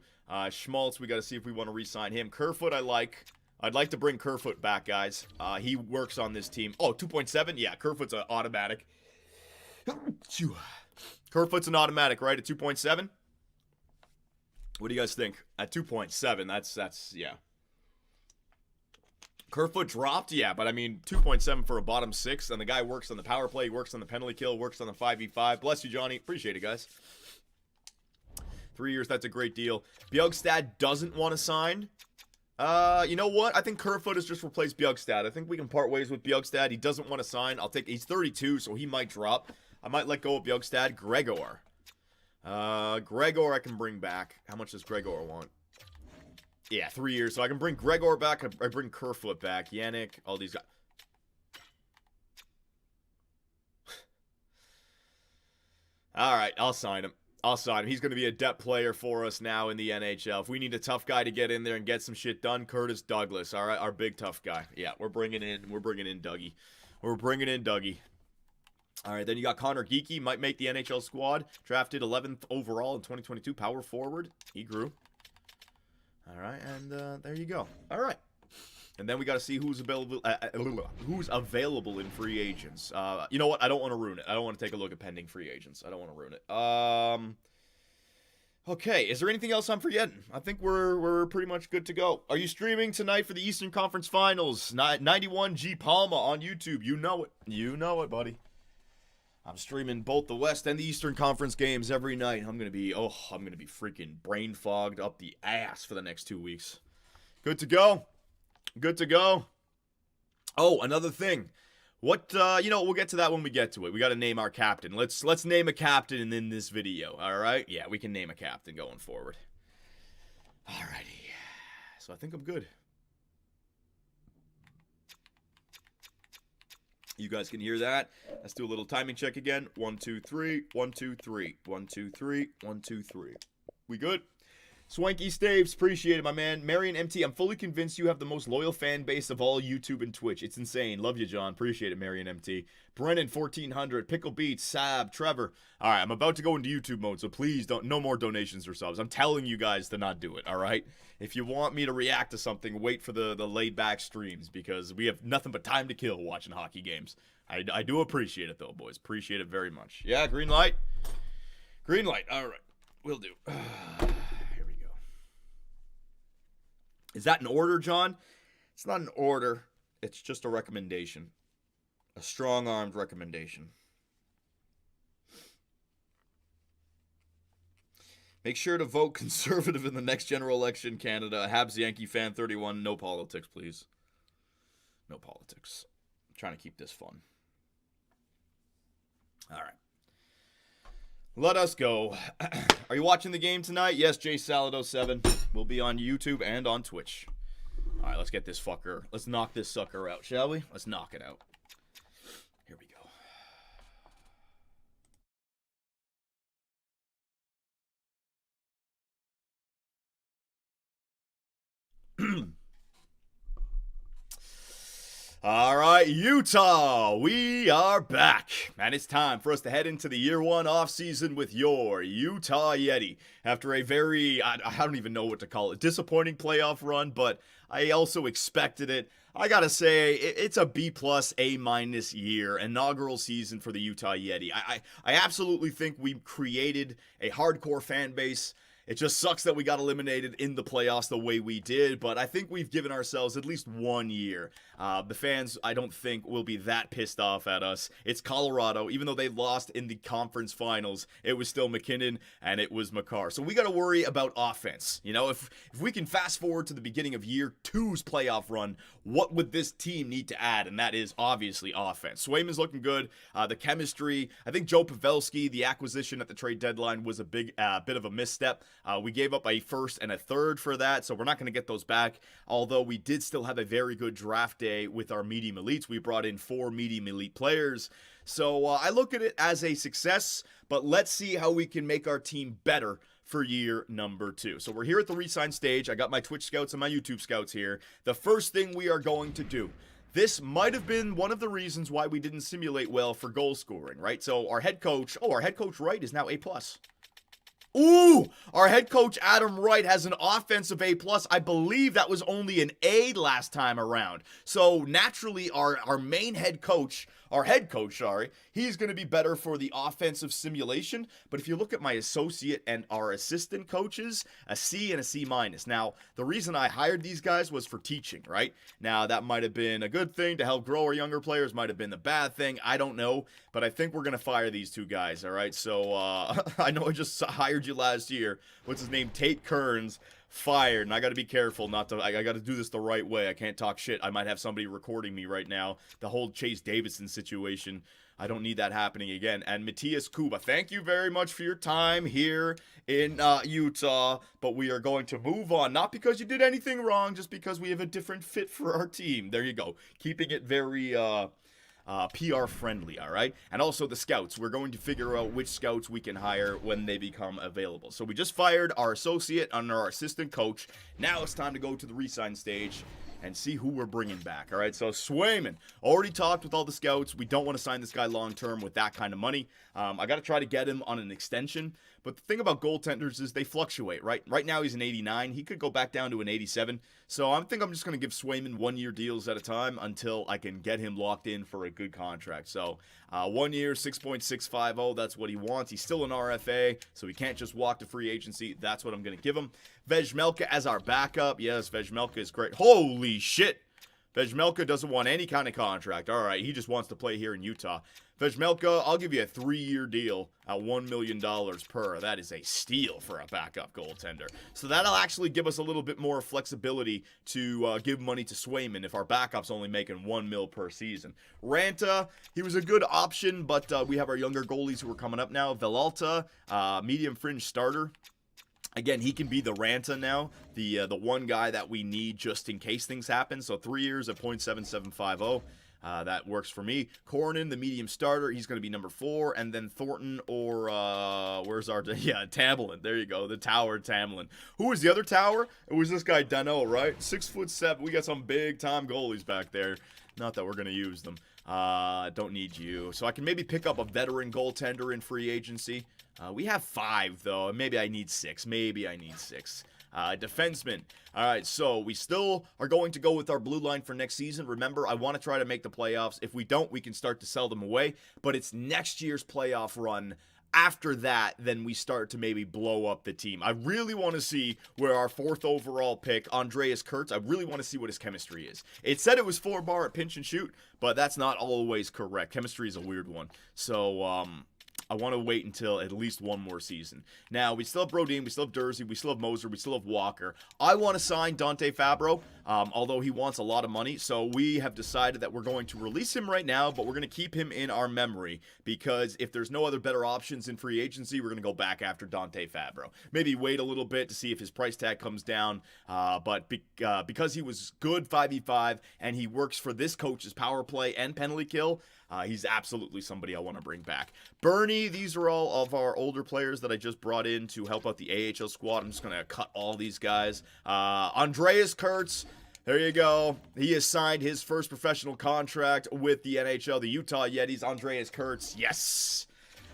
Schmaltz, we got to see if we want to re-sign him. Kerfoot, I like. I'd like to bring Kerfoot back, guys. He works on this team. Oh, 2.7? Yeah, Kerfoot's an automatic. Kerfoot's an automatic, right, at 2.7? What do you guys think? At 2.7, that's yeah. Kerfoot dropped, yeah, but I mean, 2.7 for a bottom 6, and the guy works on the power play, works on the penalty kill, works on the 5v5. Bless you, Johnny. Appreciate it, guys. 3 years, that's a great deal. Bjugstad doesn't want to sign. You know what? I think Kerfoot has just replaced Bjugstad. I think we can part ways with Bjugstad. He doesn't want to sign. He's 32, so he might drop. I might let go of Bjugstad. Gregor. Gregor I can bring back. How much does Gregor want? Yeah, 3 years. So I can bring Gregor back. I bring Kerfoot back. Yannick, all these guys. All right, I'll sign him. He's going to be a depth player for us now in the NHL. If we need a tough guy to get in there and get some shit done, Curtis Douglas. All right, our big tough guy. Yeah, we're bringing in Dougie. All right, then you got Connor Geeky, might make the NHL squad. Drafted 11th overall in 2022, power forward. He grew. All right, and there you go. All right. And then we got to see who's available in free agents. You know what? I don't want to ruin it. I don't want to take a look at pending free agents. I don't want to ruin it. Okay, is there anything else I'm forgetting? I think we're pretty much good to go. Are you streaming tonight for the Eastern Conference Finals? 91 G Palma on YouTube. You know it. You know it, buddy. I'm streaming both the West and the Eastern Conference games every night. I'm gonna be freaking brain fogged up the ass for the next 2 weeks. Good to go. Good to go. Oh, another thing. What, we'll get to that when we get to it. We got to name our captain. Let's name a captain in this video, all right? Yeah, we can name a captain going forward. Alrighty. So I think I'm good. You guys can hear that. Let's do a little timing check again. 1, 2, 3. 1, 2, 3. 1, 2, 3. 1, 2, 3. We good? Swanky Staves, appreciate it, my man. Marion MT, I'm fully convinced you have the most loyal fan base of all YouTube and Twitch. It's insane. Love you, John. Appreciate it, Marion MT. Brennan, 1400. Pickle Beats, Sab, Trevor. All right, I'm about to go into YouTube mode, so please no more donations or subs. I'm telling you guys to not do it, all right? If you want me to react to something, wait for the laid-back streams, because we have nothing but time to kill watching hockey games. I do appreciate it, though, boys. Appreciate it very much. Yeah, green light? Green light. All right. Will do. Is that an order, John? It's not an order. It's just a recommendation. A strong-armed recommendation. Make sure to vote conservative in the next general election, Canada. Habs Yankee fan 31. No politics, please. No politics. I'm trying to keep this fun. All right. Let us go. Are you watching the game tonight? Yes, Jay Salado 7 will be on YouTube and on Twitch. All right, let's get this fucker. Let's knock this sucker out, shall we? Let's knock it out. Here we go. All right, Utah, we are back. And it's time for us to head into the year one offseason with your Utah Yeti. After a very, I don't even know what to call it, disappointing playoff run, but I also expected it. I gotta say, it's a B+, A- year, inaugural season for the Utah Yeti. I absolutely think we created a hardcore fan base. It just sucks that we got eliminated in the playoffs the way we did, but I think we've given ourselves at least 1 year. The fans, I don't think, will be that pissed off at us. It's Colorado. Even though they lost in the conference finals, it was still McKinnon and it was Makar. So we got to worry about offense. You know, if we can fast forward to the beginning of year 2's playoff run, what would this team need to add? And that is obviously offense. Swayman's looking good. The chemistry, I think Joe Pavelski, the acquisition at the trade deadline was a bit of a misstep. We gave up a first and a third for that, so we're not going to get those back, although we did still have a very good draft day with our medium elites. We brought in 4 medium elite players, so I look at it as a success, but let's see how we can make our team better for year number 2. So we're here at the re-sign stage. I got my Twitch scouts and my YouTube scouts here. The first thing we are going to do, this might have been one of the reasons why we didn't simulate well for goal scoring, right? So our head coach Wright is now A+. Ooh, our head coach Adam Wright has an offensive A+. I believe that was only an A last time around. So naturally, our head coach, he's going to be better for the offensive simulation. But if you look at my associate and our assistant coaches, a C and a C-. Now, the reason I hired these guys was for teaching, right? Now, that might have been a good thing to help grow our younger players, might have been the bad thing. I don't know, but I think we're going to fire these 2 guys, all right? So, I know I just hired you last year. What's his name? Tate Kearns. Fired, and I got to be careful not to. I got to do this the right way. I can't talk shit. I might have somebody recording me right now. The whole Chase Davidson situation. I don't need that happening again. And Matthias Kuba, thank you very much for your time here in Utah. But we are going to move on, not because you did anything wrong, just because we have a different fit for our team. There you go. Keeping it very PR friendly, all right? And also the scouts. We're going to figure out which scouts we can hire when they become available. So we just fired our associate and our assistant coach. Now it's time to go to the re-sign stage and see who we're bringing back, all right? So Swayman, already talked with all the scouts. We don't want to sign this guy long-term with that kind of money. I got to try to get him on an extension. But the thing about goaltenders is they fluctuate, right? Right now he's an 89. He could go back down to an 87. So I think I'm just going to give Swayman 1-year deals at a time until I can get him locked in for a good contract. So 1 year, 6.650, that's what he wants. He's still an RFA, so he can't just walk to free agency. That's what I'm going to give him. Vejmelka as our backup. Yes, Vejmelka is great. Holy shit! Vejmelka doesn't want any kind of contract. All right, he just wants to play here in Utah. Vejmelka, I'll give you a 3-year deal at $1 million per. That is a steal for a backup goaltender. So that'll actually give us a little bit more flexibility to give money to Swayman if our backup's only making $1 million per season. Ranta, he was a good option, but we have our younger goalies who are coming up now. Velalta, medium fringe starter. Again, he can be the Ranta now, the one guy that we need just in case things happen. So 3 years at .7750. That works for me. Cornyn, the medium starter, he's going to be number 4. And then Thornton or, where's our, Tamlin. There you go, the Tower Tamlin. Who was the other Tower? It was this guy, Dano, right? 6'7". We got some big-time goalies back there. Not that we're going to use them. Don't need you. So I can maybe pick up a veteran goaltender in free agency. We have 5, though. Maybe I need 6. Defenseman. All right, so we still are going to go with our blue line for next season. Remember, I want to try to make the playoffs. If we don't, we can start to sell them away. But it's next year's playoff run. After that, then we start to maybe blow up the team. I really want to see where our 4th overall pick, Andreas Kurtz, I really want to see what his chemistry is. It said it was 4-bar at pinch and shoot, but that's not always correct. Chemistry is a weird one. So, I want to wait until at least one more season. Now, we still have Brodin, we still have Dursey, we still have Moser, we still have Walker. I want to sign Dante Fabro, although he wants a lot of money. So we have decided that we're going to release him right now, but we're going to keep him in our memory because if there's no other better options in free agency, we're going to go back after Dante Fabro. Maybe wait a little bit to see if his price tag comes down, but because he was good 5v5 and he works for this coach's power play and penalty kill, he's absolutely somebody I want to bring back. Bernie, these are all of our older players that I just brought in to help out the AHL squad. I'm just going to cut all these guys. Andreas Kurtz, there you go. He has signed his first professional contract with the NHL, the Utah Yetis. Andreas Kurtz, yes.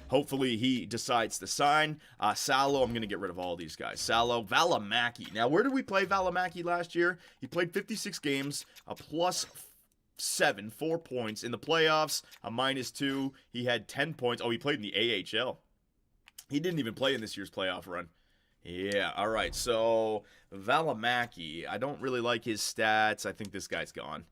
Hopefully he decides to sign. Salo, I'm going to get rid of all these guys. Salo, Valimaki. Now, where did we play Valimaki last year? He played 56 games, a +7, 4 points. In the playoffs, a -2. He had 10 points. Oh, he played in the AHL. He didn't even play in this year's playoff run. Yeah, all right. So, Valimaki. I don't really like his stats. I think this guy's gone.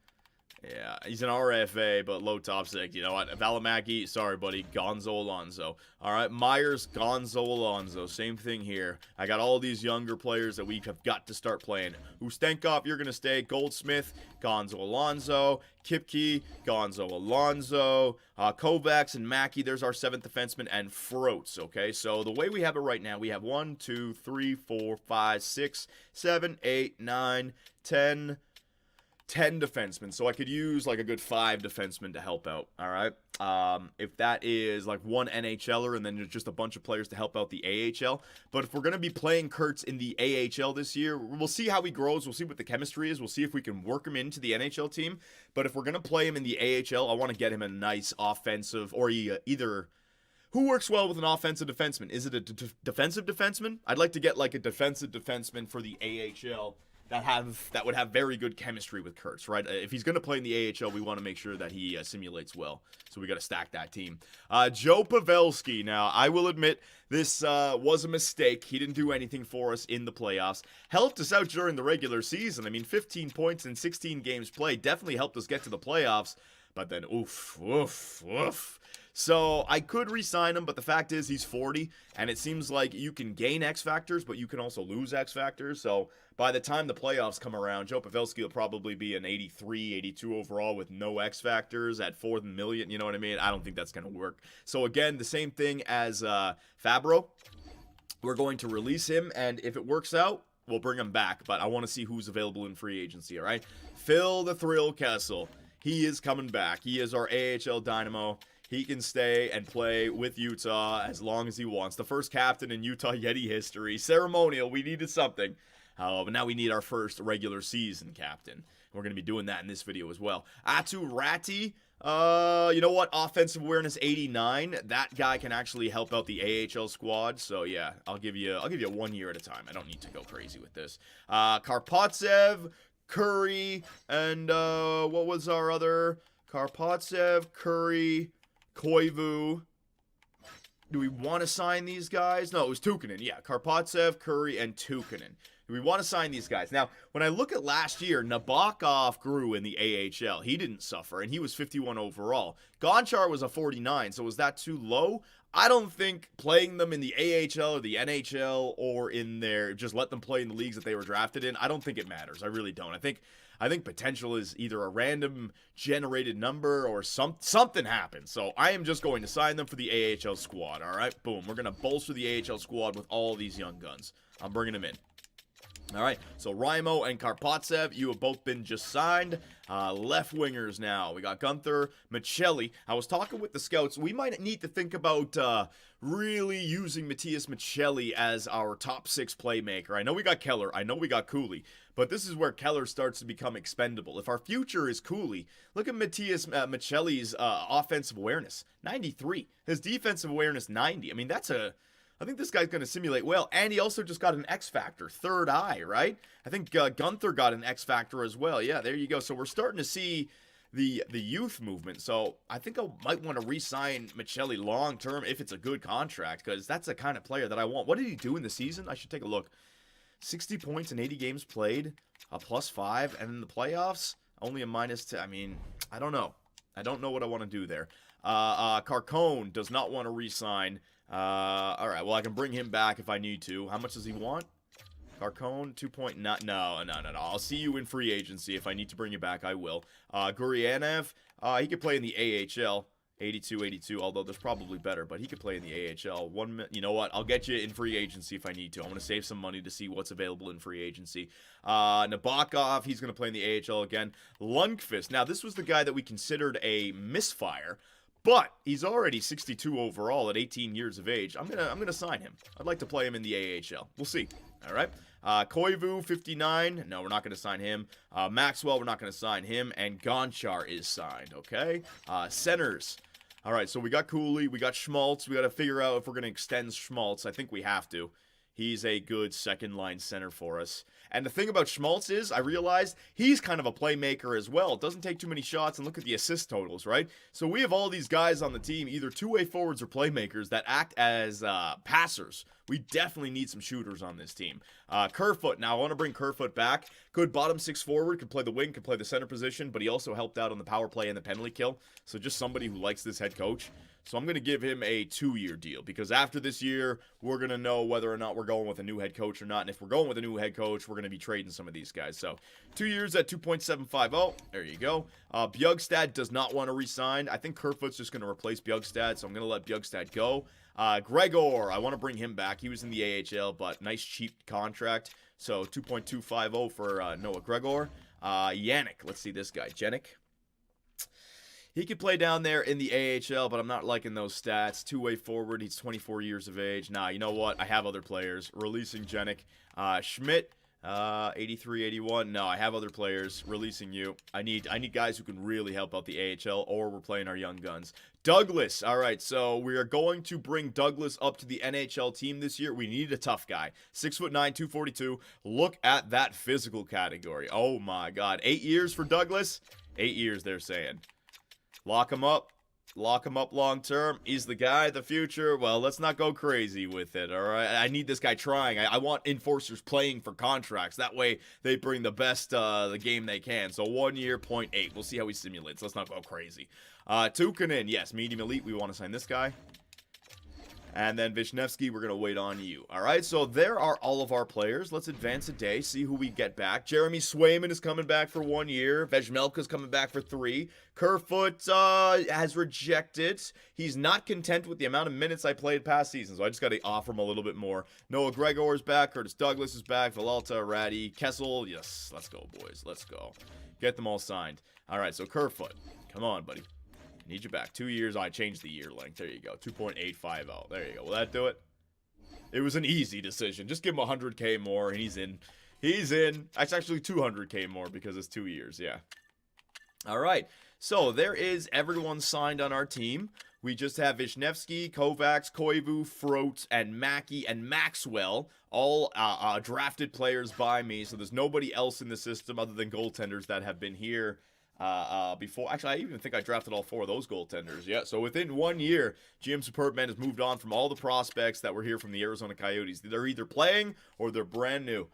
Yeah, he's an RFA, but low top six. You know what? Valimaki, sorry, buddy. Gonzo Alonso. All right, Myers, Gonzo Alonso. Same thing here. I got all these younger players that we have got to start playing. Ustenkov, you're going to stay. Goldsmith, Gonzo Alonso. Kipke, Gonzo Alonso. Kovacs and Mackey, there's our 7th defenseman. And Froats, okay? So the way we have it right now, we have 1, 2, 3, 4, 5, 6, 7, 8, 9, 10 defensemen, so I could use like a good 5 defensemen to help out, all right? If that is like 1 NHLer and then just a bunch of players to help out the AHL. But if we're going to be playing Kurtz in the AHL this year, we'll see how he grows. We'll see what the chemistry is. We'll see if we can work him into the NHL team. But if we're going to play him in the AHL, I want to get him a nice offensive or either... Who works well with an offensive defenseman? Is it a defensive defenseman? I'd like to get like a defensive defenseman for the AHL that would have very good chemistry with Kurtz, right? If he's going to play in the AHL, we want to make sure that he simulates well. So we got to stack that team. Joe Pavelski. Now, I will admit this was a mistake. He didn't do anything for us in the playoffs. Helped us out during the regular season. I mean, 15 points in 16 games played definitely helped us get to the playoffs. But then, oof. So I could re-sign him, but the fact is he's 40, and it seems like you can gain X factors, but you can also lose X factors. So by the time the playoffs come around, Joe Pavelski will probably be an 83, 82 overall with no X factors at $4 million. You know what I mean? I don't think that's going to work. So again, the same thing as Fabro. We're going to release him, and if it works out, we'll bring him back. But I want to see who's available in free agency, all right? Phil the Thrill Kessel. he is coming back. He is our AHL Dynamo. He can stay and play with Utah as long as he wants. The first captain in Utah Yeti history. Ceremonial. We needed something. But now we need our first regular season captain. We're going to be doing that in this video as well. Atu Ratti. You know what? Offensive awareness 89. That guy can actually help out the AHL squad. So yeah, I'll give you 1 year at a time. I don't need to go crazy with this. Karpatsev, Curry, and what was our other? Karpatsev, Curry, Koivu. Do we want to sign these guys? No, it was Tukkanen. Yeah, Karpatsev, Curry, and Tukkanen. Do we want to sign these guys? Now, when I look at last year, Nabokov grew in the AHL. He didn't suffer, and he was 51 overall. Gonchar was a 49, so was that too low? I don't think playing them in the AHL or the NHL or in there, just let them play in the leagues that they were drafted in, I don't think it matters. I really don't. I think potential is either a random generated number or something happens. So I am just going to sign them for the AHL squad, all right? Boom. We're going to bolster the AHL squad with all these young guns. I'm bringing them in. All right, so Raimo and Karpatsev, you have both been just signed. Left wingers now. We got Gunther, Michelli. I was talking with the scouts. We might need to think about really using Matias Michelli as our top 6 playmaker. I know we got Keller. I know we got Cooley. But this is where Keller starts to become expendable. If our future is Cooley, look at Matias Michelli's offensive awareness, 93. His defensive awareness, 90. I mean, I think this guy's going to simulate well, and he also just got an X Factor, third eye, right? I think Gunther got an X Factor as well. Yeah, there you go. So we're starting to see the youth movement. So I think I might want to re-sign Michelli long-term if it's a good contract, because that's the kind of player that I want. What did he do in the season? I should take a look. 60 points in 80 games played, a +5, and in the playoffs, only a -2. I mean, I don't know. I don't know what I want to do there. Carcone does not want to re-sign. All right, well, I can bring him back if I need to. How much does he want? Carcone, 2.9. No. I'll see you in free agency. If I need to bring you back, I will. Guriev, he could play in the AHL. 82, although there's probably better, but he could play in the AHL. You know what? I'll get you in free agency if I need to. I'm going to save some money to see what's available in free agency. Nabokov, he's going to play in the AHL again. Lundqvist. Now, this was the guy that we considered a misfire, but he's already 62 overall at 18 years of age. I'm gonna sign him. I'd like to play him in the AHL. We'll see. All right. Koivu, 59. No, we're not going to sign him. Maxwell, we're not going to sign him. And Gonchar is signed. Okay. Centers. All right. So we got Cooley. We got Schmaltz. We got to figure out if we're going to extend Schmaltz. I think we have to. He's a good second-line center for us. And the thing about Schmaltz is, I realized he's kind of a playmaker as well. Doesn't take too many shots, and look at the assist totals, right? So we have all these guys on the team, either two-way forwards or playmakers, that act as passers. We definitely need some shooters on this team. Kerfoot, now I want to bring Kerfoot back. Good bottom 6 forward, could play the wing, could play the center position, but he also helped out on the power play and the penalty kill. So just somebody who likes this head coach. So I'm going to give him a 2-year deal, because after this year, we're going to know whether or not we're going with a new head coach or not. And if we're going with a new head coach, we're going to be trading some of these guys. So 2 years at 2.750. There you go. Bjugstad does not want to re-sign. I think Kerfoot's just going to replace Bjugstad, so I'm going to let Bjugstad go. Gregor, I want to bring him back. He was in the AHL, but nice cheap contract. So 2.250 for Noah Gregor. Yannick, let's see this guy. Jenik. He could play down there in the AHL, but I'm not liking those stats. Two-way forward, he's 24 years of age. Nah, you know what? I have other players. Releasing Jenik. Schmidt, 83, 81. No, I have other players. Releasing you. I need guys who can really help out the AHL, or we're playing our young guns. Douglas. All right, so we are going to bring Douglas up to the NHL team this year. We need a tough guy. 6'9", 242. Look at that physical category. Oh, my God. 8 years for Douglas? 8 years, they're saying. Lock him up. Lock him up long term. He's the guy, the future. Well, let's not go crazy with it, all right? I need this guy trying. I want enforcers playing for contracts. That way, they bring the best the game they can. So 1 year, 0.8. We'll see how he simulates. Let's not go crazy. Tukkanen, yes, medium elite. We want to sign this guy. And then Vishnevsky, we're going to wait on you. All right, so there are all of our players. Let's advance a day, see who we get back. Jeremy Swayman is coming back for 1 year. Vejmelka's coming back for 3. Kerfoot has rejected. He's not content with the amount of minutes I played past season, so I just got to offer him a little bit more. Noah Gregor is back. Curtis Douglas is back. Villalta, Ratty, Kessel. Yes, let's go, boys. Let's go. Get them all signed. All right, so Kerfoot. Come on, buddy. Need you back. 2 years. I changed the year length. There you go. 2.850. There you go. Will that do it? It was an easy decision. Just give him 100K more, and he's in. He's in. That's actually 200K more because it's 2 years. Yeah. All right. So there is everyone signed on our team. We just have Vishnevsky, Kovacs, Koivu, Frote, and Mackey and Maxwell, all drafted players by me. So there's nobody else in the system other than goaltenders that have been here before. Actually, I even think I drafted all 4 of those goaltenders. Yeah, so within 1 year, GM Superbman has moved on from all the prospects that were here from the Arizona Coyotes. They're either playing or they're brand new.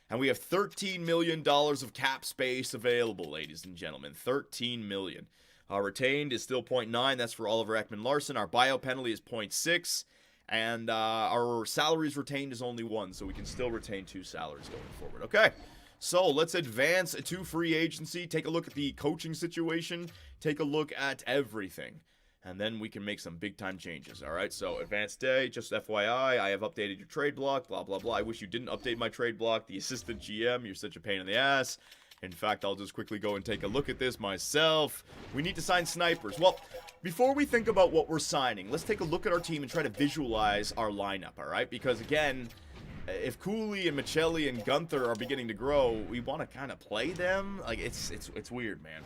And we have $13 million of cap space available, ladies and gentlemen. $13 million. Our retained is still 0.9. That's for Oliver Ekman-Larsson. Our bio penalty is 0.6. And our salaries retained is only 1. So we can still retain 2 salaries going forward. Okay. So let's advance to free agency. Take a look at the coaching situation. Take a look at everything. And then we can make some big-time changes, all right? So, advanced day, just FYI, I have updated your trade block, blah, blah, blah. I wish you didn't update my trade block. The assistant GM, you're such a pain in the ass. In fact, I'll just quickly go and take a look at this myself. We need to sign snipers. Well, before we think about what we're signing, let's take a look at our team and try to visualize our lineup, all right? Because, again, if Cooley and Michelli and Gunther are beginning to grow, we want to kind of play them. Like, it's weird, man.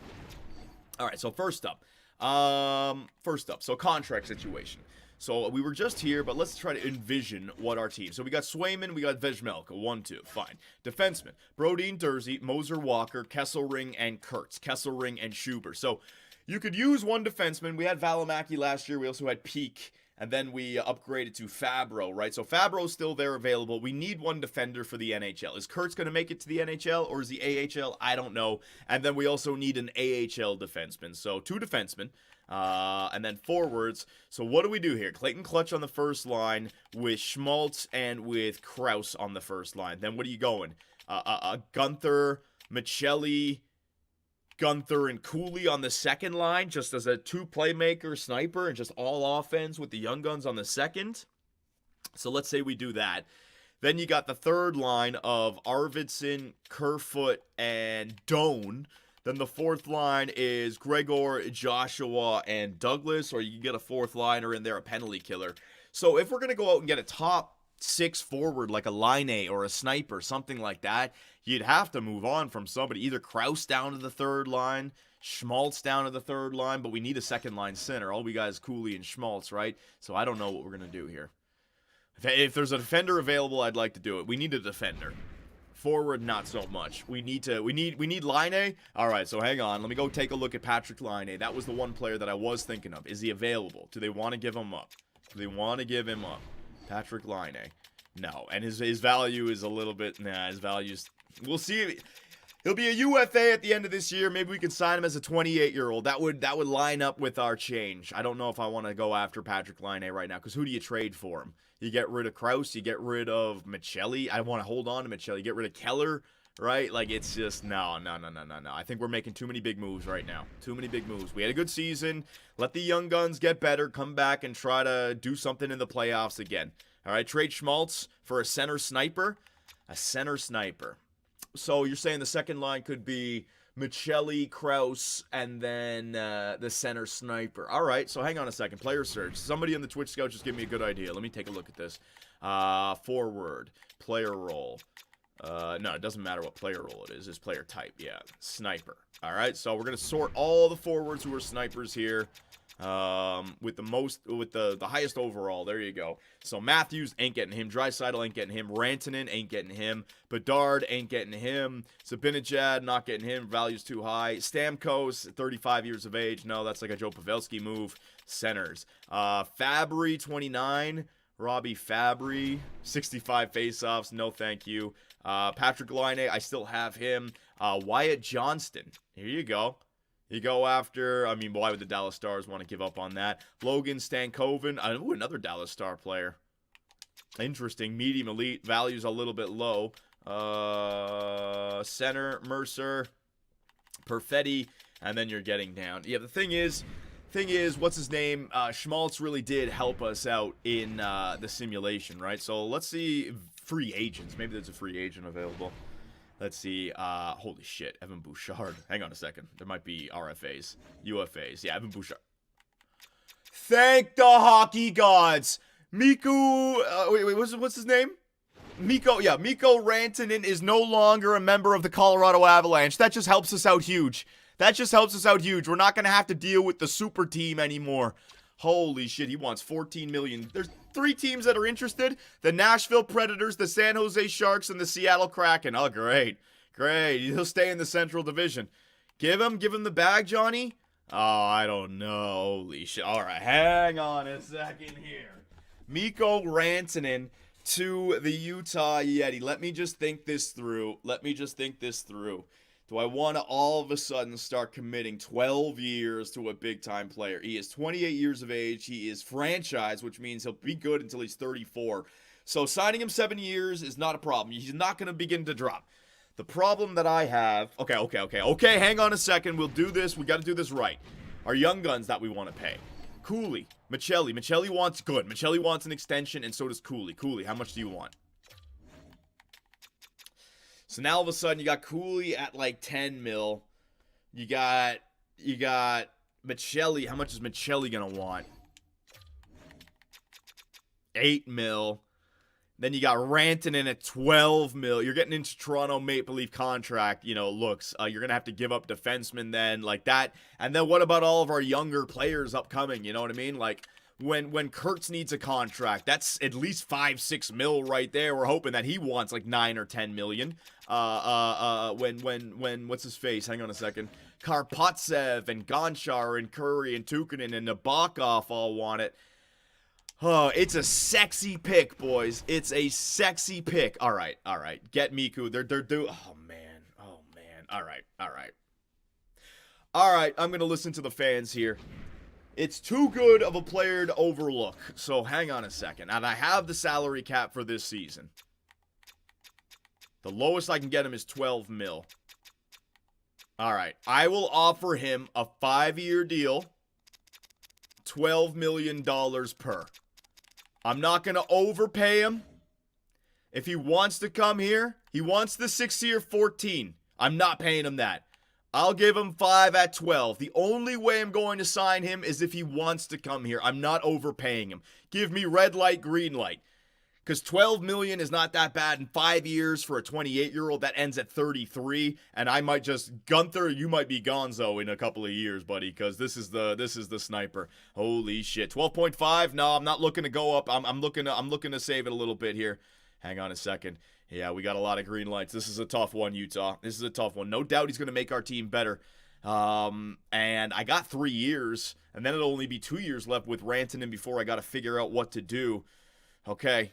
All right, so first up, so contract situation. So we were just here, but let's try to envision what our team. So we got Swayman, we got Vejmelka, 1-2, fine. Defenseman, Brodin, Dursey, Moser, Walker, Kesselring, and Kurtz. Kesselring and Schuber. So you could use one defenseman. We had Valimaki last year. We also had Peak, and then we upgraded to Fabro, right? So Fabro's still there available. We need one defender for the NHL. Is Kurtz going to make it to the NHL, or is he AHL? I don't know. And then we also need an AHL defenseman. So 2 defensemen. And then forwards. So what do we do here? Clayton Clutch on the first line with Schmaltz and with Krause on the first line. Then what are you going? Gunther, Michelli, Gunther, and Cooley on the second line, just as a 2 playmaker sniper and just all offense with the young guns on the second. So let's say we do that. Then you got the third line of Arvidsson, Kerfoot, and Doan. Then the fourth line is Gregor, Joshua, and Douglas, or you can get a fourth liner in there, a penalty killer. So if we're going to go out and get a top 6 forward like a Line or a sniper, something like that, you'd have to move on from somebody. Either Krause down to the third line, Schmaltz down to the third line, but we need a second line center. All we got is Cooley and Schmaltz, right? So I don't know what we're going to do here. If there's a defender available, I'd like to do it. We need a defender. Forward, not so much. We need Line. All right, so hang on. Let me go take a look at Patrick Line. That was the one player that I was thinking of. Is he available? Do they want to give him up? Patrick Line. No, and his value is a little bit. Nah, his value's. We'll see. He'll be a UFA at the end of this year. Maybe we can sign him as a 28-year-old. That would line up with our change. I don't know if I want to go after Patrick Line right now, because who do you trade for him? You get rid of Krause, you get rid of Michelli. I want to hold on to Michelli. You get rid of Keller, right? Like, it's just, no. I think we're making too many big moves right now. Too many big moves. We had a good season. Let the young guns get better, come back and try to do something in the playoffs again. All right, trade Schmaltz for a center sniper. A center sniper. So you're saying the second line could be Michelli, Krause, and then the center sniper. All right, so hang on a second. Player search. Somebody in the Twitch Scout just give me a good idea. Let me take a look at this. Forward. Player role. No, it doesn't matter what player role it is. It's player type. Yeah, sniper. All right, so we're going to sort all the forwards who are snipers here. With the highest overall. There you go. So Matthews ain't getting him. Draisaitl ain't getting him. Rantanen ain't getting him. Bedard ain't getting him. Sabinajad not getting him. Value's too high. Stamkos, 35 years of age. No, that's like a Joe Pavelski move. Centers. Fabry, 29. Robbie Fabry, 65 faceoffs. No, thank you. Patrick Laine, I still have him. Wyatt Johnston. Here you go. You go after, I mean, why would the Dallas Stars want to give up on that? Logan Stankoven, ooh, another Dallas Star player. Interesting, medium elite, value's a little bit low. Center, Mercer, Perfetti, and then you're getting down. Yeah, the thing is, what's his name? Schmaltz really did help us out in the simulation, right? So let's see free agents. Maybe there's a free agent available. Let's see. Holy shit. Evan Bouchard. Hang on a second. There might be RFAs. UFAs. Yeah, Evan Bouchard. Thank the hockey gods. Wait, what's his name? Mikko Rantanen is no longer a member of the Colorado Avalanche. That just helps us out huge. We're not going to have to deal with the super team anymore. Holy shit, he wants $14 million. There's 3 teams that are interested. The Nashville Predators, the San Jose Sharks, and the Seattle Kraken. Oh, great. He'll stay in the Central Division. Give him the bag, Johnny. Oh, I don't know. Holy shit. All right, hang on a second here. Mikko Rantanen to the Utah Yeti. Let me just think this through. Do I want to all of a sudden start committing 12 years to a big-time player? He is 28 years of age. He is franchise, which means he'll be good until he's 34. So signing him 7 years is not a problem. He's not going to begin to drop. The problem that I have... Okay, hang on a second. We'll do this. We got to do this right. Our young guns that we want to pay. Cooley. Michelli wants good. Michelli wants an extension, and so does Cooley. Cooley, how much do you want? So now all of a sudden you got Cooley at like 10 mil. You got Michelli. How much is Michelli gonna want? 8 mil. Then you got Rantanen at 12 mil. You're getting into Toronto Maple Leaf contract, looks. You're going to have to give up defensemen then, like that. And then what about all of our younger players upcoming, you know what I mean? Like, when Kurtz needs a contract, that's at least 5-6 mil right there. We're hoping that he wants like 9 or 10 million. When what's his face? Hang on a second. Karpatsev and Gonchar and Curry and Tukkanen and Nabokov all want it. Oh, it's a sexy pick, boys. It's a sexy pick. All right. Get Miku. They're Oh man. All right. I'm gonna listen to the fans here. It's too good of a player to overlook. So hang on a second. And I have the salary cap for this season. The lowest I can get him is 12 mil. All right. I will offer him a 5-year deal. $12 million per. I'm not going to overpay him. If he wants to come here, he wants the 6-year 14. I'm not paying him that. I'll give him 5 at 12. The only way I'm going to sign him is if he wants to come here. I'm not overpaying him. Give me red light, green light. Because $12 million is not that bad in 5 years for a 28-year-old that ends at 33. And I might just, Gunther, you might be gonzo in a couple of years, buddy, because this is the sniper. Holy shit. 12.5? No, I'm not looking to go up. I'm looking to save it a little bit here. Hang on a second. Yeah, we got a lot of green lights. This is a tough one, Utah. This is a tough one. No doubt he's going to make our team better. And I got 3 years, and then it'll only be 2 years left with Rantanen before I got to figure out what to do. Okay,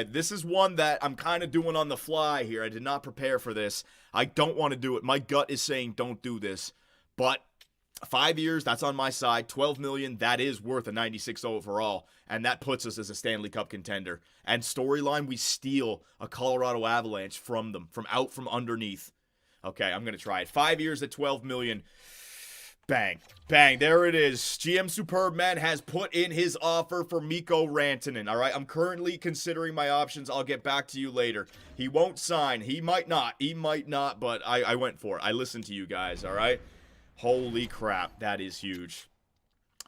this is one that I'm kind of doing on the fly here. I did not prepare for this. I don't want to do it. My gut is saying don't do this. But 5 years, that's on my side. 12 million, that is worth a 96 overall. And that puts us as a Stanley Cup contender. And storyline, we steal a Colorado Avalanche from them, from underneath. Okay, I'm going to try it. 5 years at 12 million. Bang. There it is. GM Superb Man has put in his offer for Mikko Rantanen. All right, I'm currently considering my options. I'll get back to you later. He won't sign. He might not, but I went for it. I listened to you guys, all right? Holy crap, that is huge.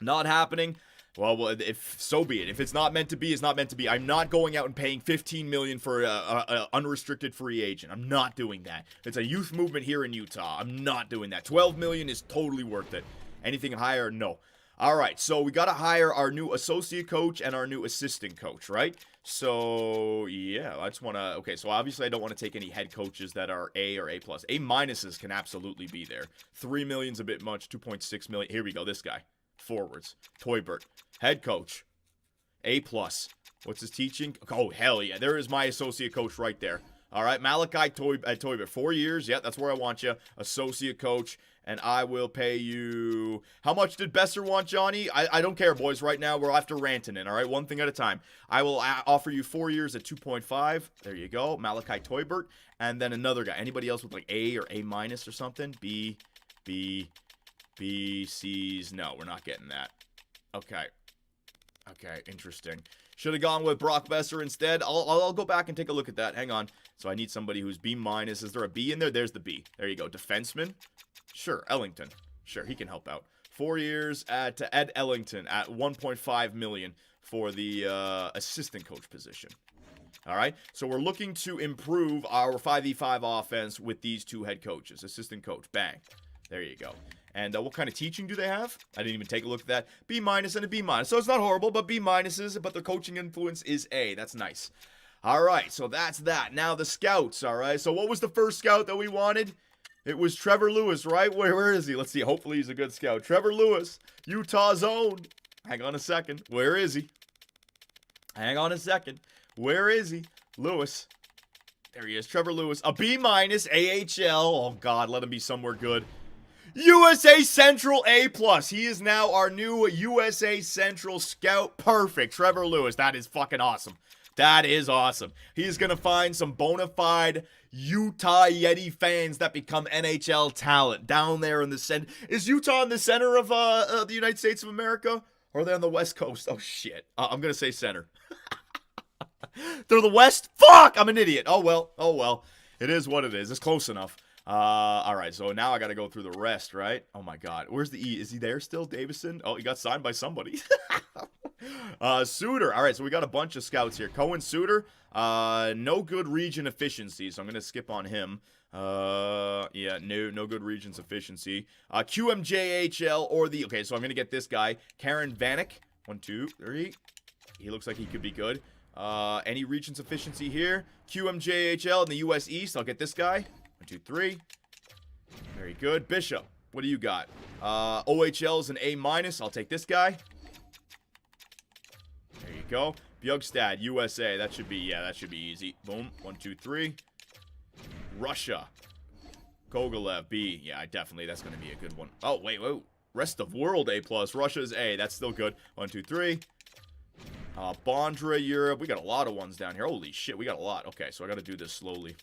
Not happening. Well, if so be it. If it's not meant to be, it's not meant to be. I'm not going out and paying $15 million for a unrestricted free agent. I'm not doing that. It's a youth movement here in Utah. I'm not doing that. $12 million is totally worth it. Anything higher, no. All right, so we got to hire our new associate coach and our new assistant coach, right? So, yeah, I just want to... Okay, so obviously I don't want to take any head coaches that are A or A+. A minuses can absolutely be there. $3 million's a bit much. $2.6 million. Here we go, this guy. Forwards. Toybert. Head coach. A+. What's his teaching? Oh, hell yeah. There is my associate coach right there. All right, Malachi Toybert. 4 years. Yeah, that's where I want you. Associate coach. And I will pay you... How much did Besser want, Johnny? I don't care, boys. Right now, we're after Rantanen, all right? One thing at a time. I will offer you 4 years at 2.5. There you go. Malachi Toybert. And then another guy. Anybody else with like A or A- or something? B, C's. No, we're not getting that. Okay. Okay, interesting. Should have gone with Brock Besser instead. I'll go back and take a look at that. Hang on. So I need somebody who's B minus. Is there a B in there? There's the B. There you go. Defenseman. Sure. Ellington. Sure, he can help out. 4 years at Ed Ellington at $1.5 million for the assistant coach position. All right. So we're looking to improve our 5v5 offense with these two head coaches. Assistant coach. Bang. There you go. And what kind of teaching do they have? I didn't even take a look at that. B minus and a B minus. So it's not horrible, but B minuses, but their coaching influence is A. That's nice. All right, so that's that. Now the scouts, all right? So what was the first scout that we wanted? It was Trevor Lewis, right? Where is he? Let's see. Hopefully he's a good scout. Trevor Lewis, Utah's own. Hang on a second. Where is he? Hang on a second. Where is he? Lewis. There he is. Trevor Lewis. A B minus, AHL. Oh, God, let him be somewhere good. USA Central A+. He is now our new USA Central scout. Perfect. Trevor Lewis. That is fucking awesome. That is awesome. He's going to find some bona fide Utah Yeti fans that become NHL talent down there in the center. Is Utah in the center of the United States of America? Or are they on the West Coast? Oh, shit. I'm going to say center. They're the West? Fuck! I'm an idiot. Oh, well. Oh, well. It is what it is. It's close enough. All right, so now I got to go through the rest, right? Oh, my God. Where's the E? Is he there still, Davison? Oh, he got signed by somebody. Suter. All right, so we got a bunch of scouts here. Cohen Suter, no good region efficiency, so I'm going to skip on him. Yeah, no good regions efficiency. QMJHL or the, okay, so I'm going to get this guy. Karen Vanek. 1, 2, 3. He looks like he could be good. Any regions efficiency here? QMJHL in the US East. I'll get this guy. 1, 2, 3. Very good. Bishop, what do you got? OHL is an A minus. I'll take this guy. There you go. Bjugstad, USA. That should be easy. Boom. 1, 2, 3. Russia. Gogolev, B. Yeah, definitely. That's going to be a good one. Oh, wait. Rest of world, A+. Russia's A. That's still good. 1, 2, 3. Bondra, Europe. We got a lot of ones down here. Holy shit, we got a lot. Okay, so I got to do this slowly.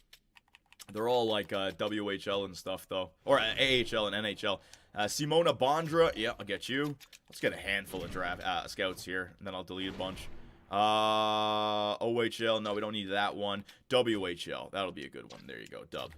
They're all like WHL and stuff, though. Or AHL and NHL. Simona Bondra. Yeah, I'll get you. Let's get a handful of draft scouts here, and then I'll delete a bunch. OHL. No, we don't need that one. WHL. That'll be a good one. There you go. Dub.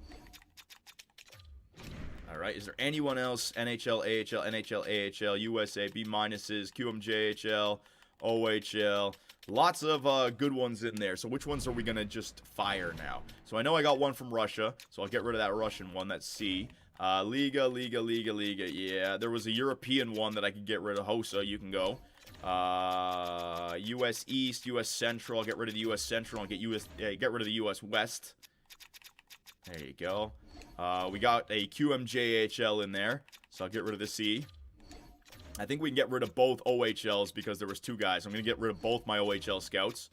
All right. Is there anyone else? NHL, AHL, NHL, AHL, USA, B minuses, QMJHL, OHL. Lots of good ones in there. So which ones are we going to just fire now? So I know I got one from Russia, so I'll get rid of that Russian one. That's C. Liga. Yeah, there was a European one that I could get rid of. Hosa, you can go. US East, US Central. I'll get rid of the US Central. I'll get rid of the US West. There you go. We got a QMJHL in there, so I'll get rid of the C. I think we can get rid of both OHLs because there was 2 guys. I'm going to get rid of both my OHL scouts.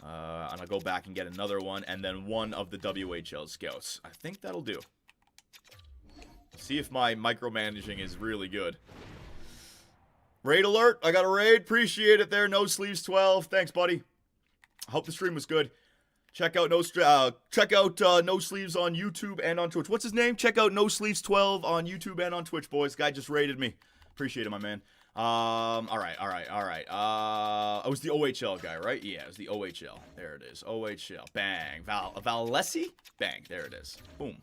And I'll go back and get another one, and then one of the WHL scouts. I think that'll do. See if my micromanaging is really good. Raid alert. I got a raid. Appreciate it there. No Sleeves 12. Thanks, buddy. I hope the stream was good. Check out No Sleeves on YouTube and on Twitch. What's his name? Check out No Sleeves 12 on YouTube and on Twitch, boys. Guy just raided me. Appreciate it, my man. All right. It was the OHL guy, right? Yeah, it was the OHL. There it is. OHL. Bang. Valesi? Bang. There it is. Boom.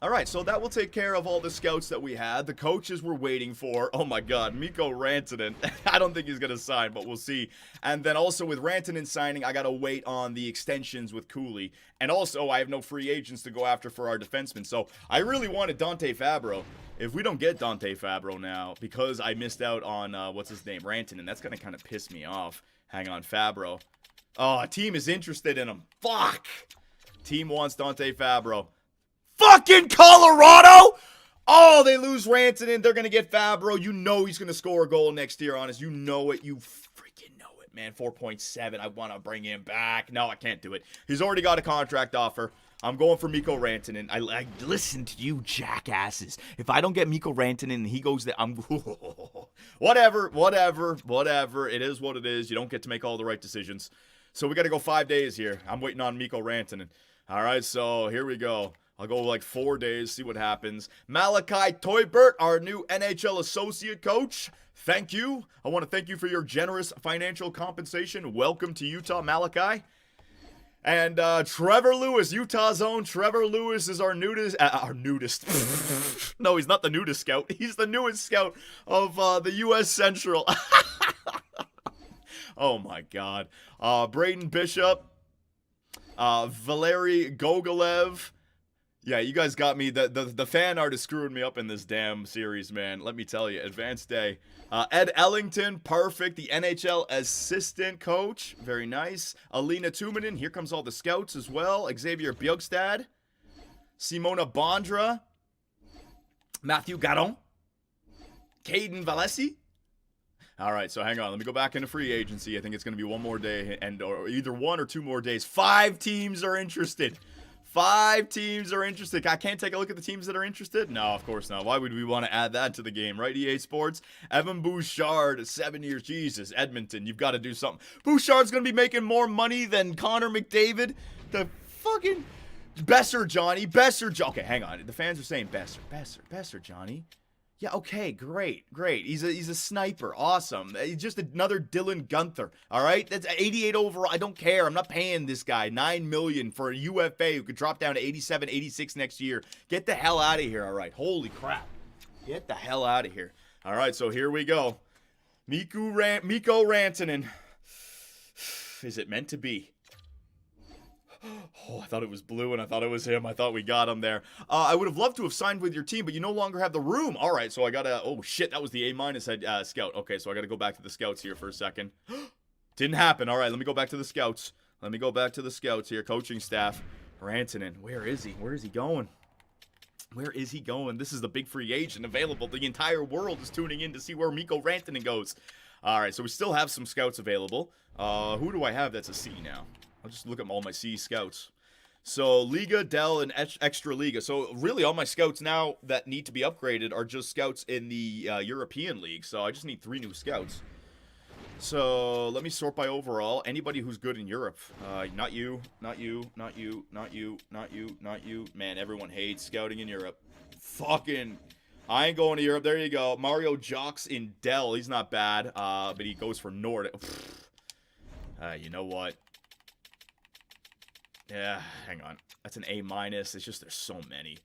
All right, so that will take care of all the scouts that we had. The coaches we're waiting for. Oh, my God. Mikko Rantanen. I don't think he's going to sign, but we'll see. And then also with Rantanen signing, I got to wait on the extensions with Cooley. And also, I have no free agents to go after for our defensemen. So I really wanted Dante Fabro. If we don't get Dante Fabro now, because I missed out on, what's his name, Rantanen, that's going to kind of piss me off. Hang on, Fabro. Oh, a team is interested in him. Fuck! Team wants Dante Fabro. Fucking Colorado! Oh, they lose Rantanen. They're going to get Fabro. You know he's going to score a goal next year on us. You know it. You freaking know it, man. 4.7. I want to bring him back. No, I can't do it. He's already got a contract offer. I'm going for Mikko Rantanen. I listen to you jackasses. If I don't get Mikko Rantanen and he goes there, I'm... Whatever. It is what it is. You don't get to make all the right decisions. So we got to go 5 days here. I'm waiting on Mikko Rantanen. All right, so here we go. I'll go like 4 days, see what happens. Malachi Toybert, our new NHL associate coach. Thank you. I want to thank you for your generous financial compensation. Welcome to Utah, Malachi. And Trevor Lewis, Utah's own Trevor Lewis is our nudist. No, he's not the nudist scout. He's the newest scout of the U.S. Central. Oh my God. Braden Bishop, Valery Gogolev. Yeah, you guys got me. The fan art is screwing me up in this damn series, man. Let me tell you. Advanced day. Ed Ellington, perfect. The NHL assistant coach. Very nice. Alina Tumanen. Here comes all the scouts as well. Xavier Bjugstad. Simona Bondra. Matthew Garon. Caden Valesi. All right, so hang on. Let me go back into free agency. I think it's going to be one more day, or either 1 or 2 more days. 5 teams are interested. 5 teams are interested. I can't take a look at the teams that are interested? No, of course not. Why would we want to add that to the game, right, EA Sports? Evan Bouchard, 7 years. Jesus, Edmonton, you've got to do something. Bouchard's going to be making more money than Connor McDavid. The fucking Besser, Johnny. Okay, hang on. The fans are saying Besser, Johnny. Yeah, okay, great. He's a sniper. Awesome. He's just another Dylan Gunther, all right? That's 88 overall. I don't care. I'm not paying this guy $9 million for a UFA who could drop down to 87, 86 next year. Get the hell out of here, all right? Holy crap. Get the hell out of here. All right, so here we go. Mikko Rantanen. Is it meant to be? Oh, I thought it was blue and I thought it was him. I thought we got him there. I would have loved to have signed with your team, but you no longer have the room. All right, so I got to... Oh, shit, that was the A- head scout. Okay, so I got to go back to the scouts here for a second. Didn't happen. All right, let me go back to the scouts. Here, coaching staff. Rantanen, where is he? Where is he going? This is the big free agent available. The entire world is tuning in to see where Mikko Rantanen goes. All right, so we still have some scouts available. Who do I have that's a C now? I'll just look at all my C scouts. So, Liga, Dell, and Extra Liga. So, really, all my scouts now that need to be upgraded are just scouts in the European League. So, I just need 3 new scouts. So, let me sort by overall. Anybody who's good in Europe. Not you. Man, everyone hates scouting in Europe. Fucking... I ain't going to Europe. There you go. Mario Jocks in Dell. He's not bad, but he goes for Nordic. You know what? Yeah, hang on. That's an A-. It's just there's so many.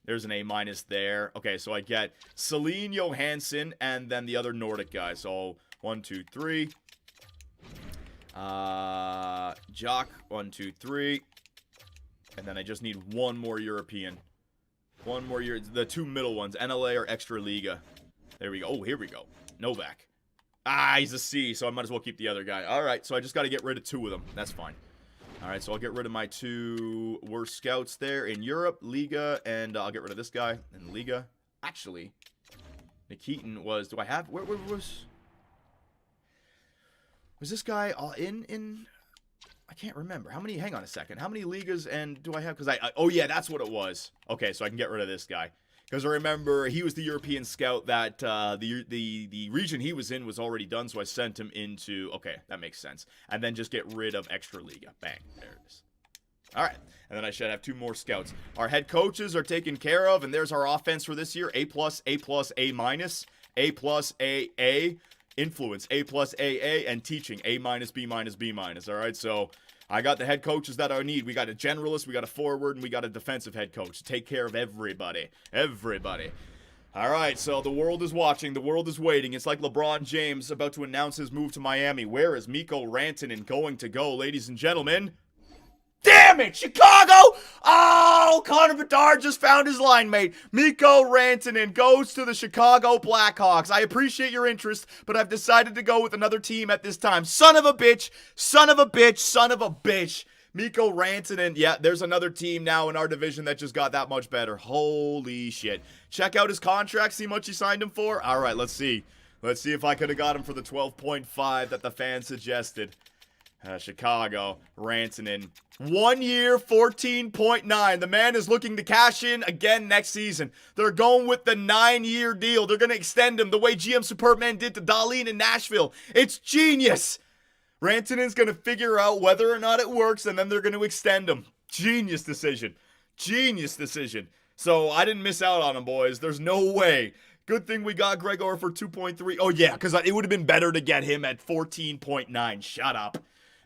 There's an A- there. Okay, so I get Celine Johansson and then the other Nordic guy. So 1, 2, 3. Jock, 1, 2, 3. And then I just need 1 more European. The 2 middle ones, NLA or Extra Liga. There we go. Oh, here we go. Novak. He's a C, so I might as well keep the other guy. All right, so I just got to get rid of 2 of them. That's fine. All right, so I'll get rid of my 2 worst scouts there in Europe, Liga, and I'll get rid of this guy in Liga. Actually, Nikitin was... Do I have... Where was... Was this guy all in... I can't remember. How many... Hang on a second. How many Ligas and do I have? Because oh, yeah, that's what it was. Okay, so I can get rid of this guy. Because I remember he was the European scout that the region he was in was already done, so I sent him into... Okay, that makes sense. And then just get rid of Extra Liga. Bang. There it is. All right. And then I should have 2 more scouts. Our head coaches are taken care of, and there's our offense for this year. A+, A+, A-, A+, A. Influence, A+, AA, and teaching, A-, B-, B-. All right, so... I got the head coaches that I need. We got a generalist, we got a forward, and we got a defensive head coach to take care of everybody. Everybody. All right, so the world is watching. The world is waiting. It's like LeBron James about to announce his move to Miami. Where is Mikko Rantanen going to go, ladies and gentlemen? Damn it, Chicago! Oh, Connor Bedard just found his line mate. Mikko Rantanen goes to the Chicago Blackhawks. I appreciate your interest, but I've decided to go with another team at this time. Son of a bitch, son of a bitch, son of a bitch. Mikko Rantanen. Yeah, there's another team now in our division that just got that much better. Holy shit. Check out his contract, see how much you signed him for. All right, let's see. Let's see if I could have got him for the 12.5 that the fan suggested. Chicago, Rantanen. 1 year, 14.9. The man is looking to cash in again next season. They're going with the 9-year deal. They're going to extend him the way GM Superman did to Darlene in Nashville. It's genius. Rantanen's going to figure out whether or not it works, and then they're going to extend him. Genius decision. Genius decision. So I didn't miss out on him, boys. There's no way. Good thing we got Gregor for 2.3. Oh, yeah, because it would have been better to get him at 14.9. Shut up.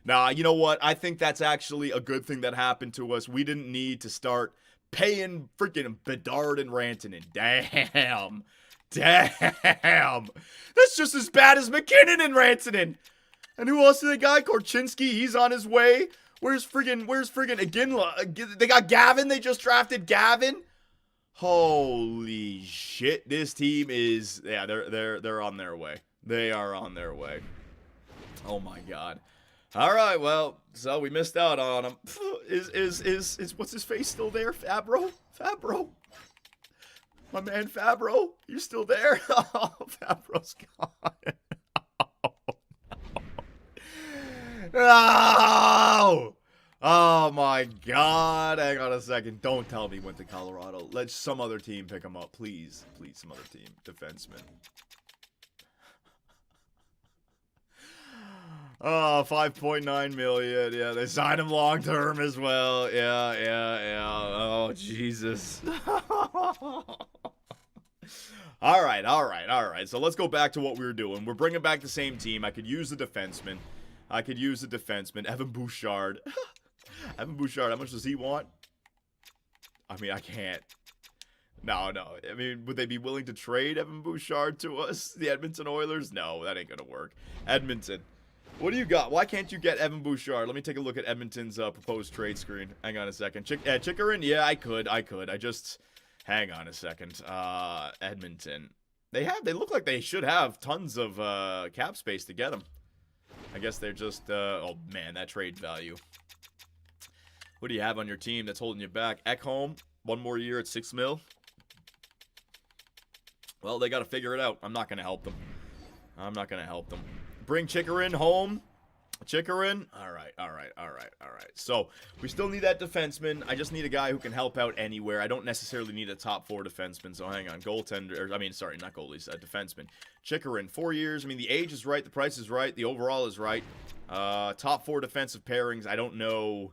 Nah, you know what? I think that's actually a good thing that happened to us. We didn't need to start paying freaking Bedard and Rantanen. Damn. That's just as bad as McKinnon and Rantanen. And who else is the guy? Korchinski, he's on his way. Where's friggin' Iginla? They got Gavin. They just drafted Gavin. Holy shit. This team is, yeah, they're on their way. They are on their way. Oh my god. All right, well, so we missed out on him. Is what's his face still there? Fabro? My man Fabro, you still there? Oh, Fabro's gone. No! Oh my god. Hang on a second. Don't tell me he went to Colorado. Let some other team pick him up. Please. Please, some other team. Defenseman. Oh, 5.9 million. Yeah, they signed him long term as well. Yeah. Oh, Jesus. All right. So let's go back to what we were doing. We're bringing back the same team. I could use the defenseman. Evan Bouchard. Evan Bouchard, how much does he want? I mean, I can't. No. I mean, would they be willing to trade Evan Bouchard to us? The Edmonton Oilers? No, that ain't gonna work. Edmonton. What do you got? Why can't you get Evan Bouchard? Let me take a look at Edmonton's proposed trade screen. Hang on a second. Chikrin? Yeah, I could. I just... Hang on a second. Edmonton. They look like they should have tons of cap space to get them. I guess they're just... oh, man, that trade value. What do you have on your team that's holding you back? Ekholm, 1 more year at $6 million. Well, they got to figure it out. I'm not going to help them. Bring Chikrin home. Chikrin. All right. So, we still need that defenseman. I just need a guy who can help out anywhere. I don't necessarily need a top 4 defenseman. So, hang on. Goaltender. Not goalies. Defenseman. Chikrin, 4 years. I mean, the age is right. The price is right. The overall is right. Top 4 defensive pairings. I don't know.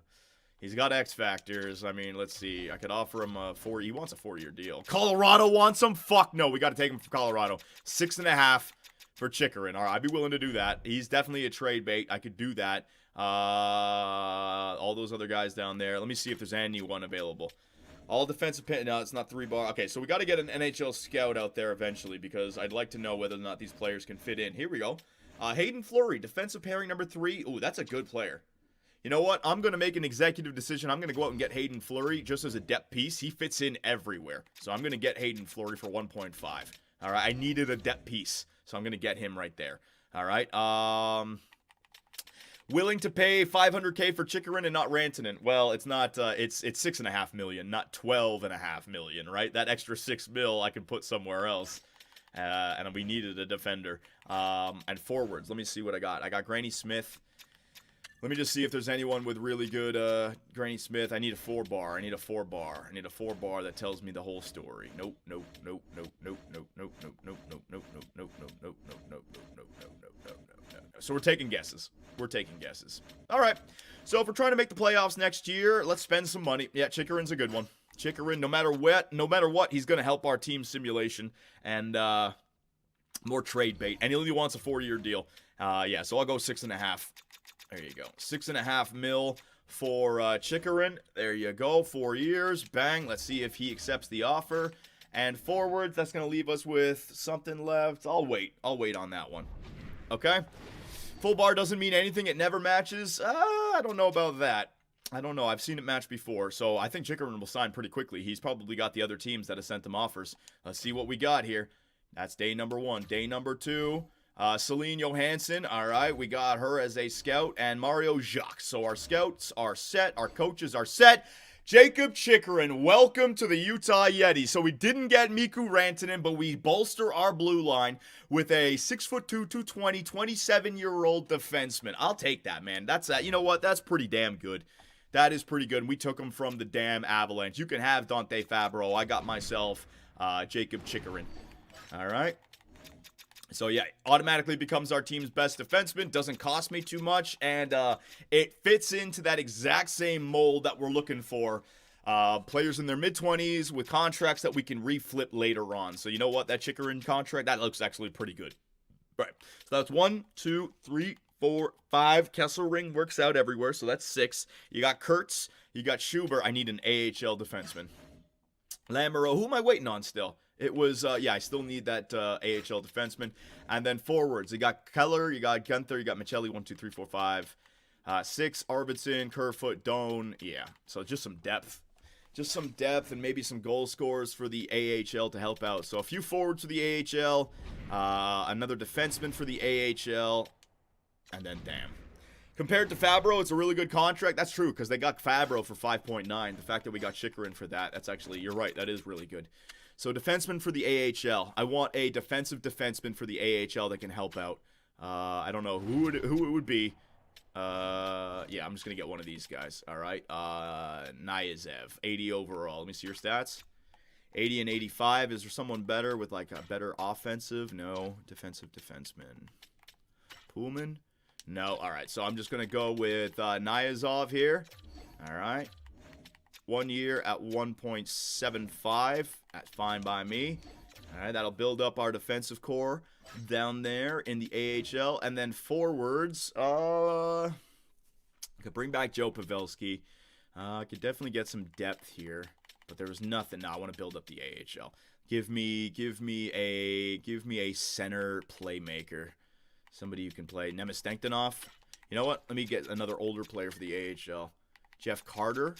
He's got X factors. I mean, let's see. I could offer him a 4. He wants a 4-year deal. Colorado wants him? Fuck no. We got to take him from Colorado. 6.5 for Chikrin. All right, I'd be willing to do that. He's definitely a trade bait. I could do that. All those other guys down there. Let me see if there's anyone available. All defensive pin. No, it's not 3 bar. Okay, so we got to get an NHL scout out there eventually because I'd like to know whether or not these players can fit in. Here we go. Hayden Fleury, defensive pairing number 3. Ooh, that's a good player. You know what? I'm going to make an executive decision. I'm going to go out and get Hayden Fleury just as a depth piece. He fits in everywhere. So I'm going to get Hayden Fleury for 1.5. All right, I needed a depth piece. So I'm going to get him right there. All right. Willing to pay $500K for Chikrin and not Rantanen. Well, it's not. It's $6.5 million, not $12.5 million, right? That extra $6 million I can put somewhere else. And we needed a defender. And forwards. Let me see what I got. I got Granny Smith. Let me just see if there's anyone with really good Granny Smith. I need a 4-bar. I need a 4-bar that tells me the whole story. Nope. So we're taking guesses. All right. So if we're trying to make the playoffs next year, let's spend some money. Yeah, Chikrin's a good one. Chikrin, no matter what, he's going to help our team simulation and more trade bait. And he only wants a 4-year deal. Yeah, so I'll go 6.5. There you go. $6.5 million for Chikrin. There you go. 4 years. Bang. Let's see if he accepts the offer. And forwards, that's going to leave us with something left. I'll wait on that one. Okay? Full bar doesn't mean anything. It never matches. I don't know about that. I don't know. I've seen it match before. So I think Chikrin will sign pretty quickly. He's probably got the other teams that have sent him offers. Let's see what we got here. That's day number 1. Day number 2. Celine Johansson, all right, we got her as a scout, and Mario Jacques. So our scouts are set, our coaches are set. Jacob Chikrin, welcome to the Utah Yetis. So we didn't get Mikko Rantanen, but we bolster our blue line with a 6'2", 220, 27-year-old defenseman. I'll take that, man. You know what? That's pretty damn good. That is pretty good. We took him from the damn Avalanche. You can have Dante Fabro. I got myself Jacob Chikrin. All right. So, yeah, automatically becomes our team's best defenseman. Doesn't cost me too much. And it fits into that exact same mold that we're looking for Players in their mid-20s with contracts that we can reflip later on. So you know what? That Chikrin contract, that looks actually pretty good. Right. So that's 1, 2, 3, 4, 5. Kesselring works out everywhere, so that's 6. You got Kurtz. You got Schubert. I need an AHL defenseman. Lamoureux. Who am I waiting on still? It was, I still need that AHL defenseman. And then forwards. You got Keller. You got Gunther. You got Michelli. 1, 2, 3, 4, 5. 6. Arvidsson, Kerfoot, Doan. Yeah. So just some depth. Just some depth and maybe some goal scorers for the AHL to help out. So a few forwards for the AHL. Another defenseman for the AHL. And then, damn. Compared to Fabro, it's a really good contract. That's true, because they got Fabro for 5.9. The fact that we got Chikrin for that, that's actually, you're right, that is really good. So defenseman for the AHL. I want a defensive defenseman for the AHL that can help out. I don't know who it would be. Yeah, I'm just going to get one of these guys. All right. Nyazev, 80 overall. Let me see your stats. 80 and 85. Is there someone better with like a better offensive? No. Defensive defenseman. Pullman? No. All right. So I'm just going to go with Nyazov here. All right. 1 year at 1.75. That's fine by me. All right. That'll build up our defensive core down there in the AHL. And then forwards. I could bring back Joe Pavelski. I could definitely get some depth here. But there was nothing. Now I want to build up the AHL. Give me a center playmaker. Somebody who can play. Nemistankinov. You know what? Let me get another older player for the AHL. Jeff Carter.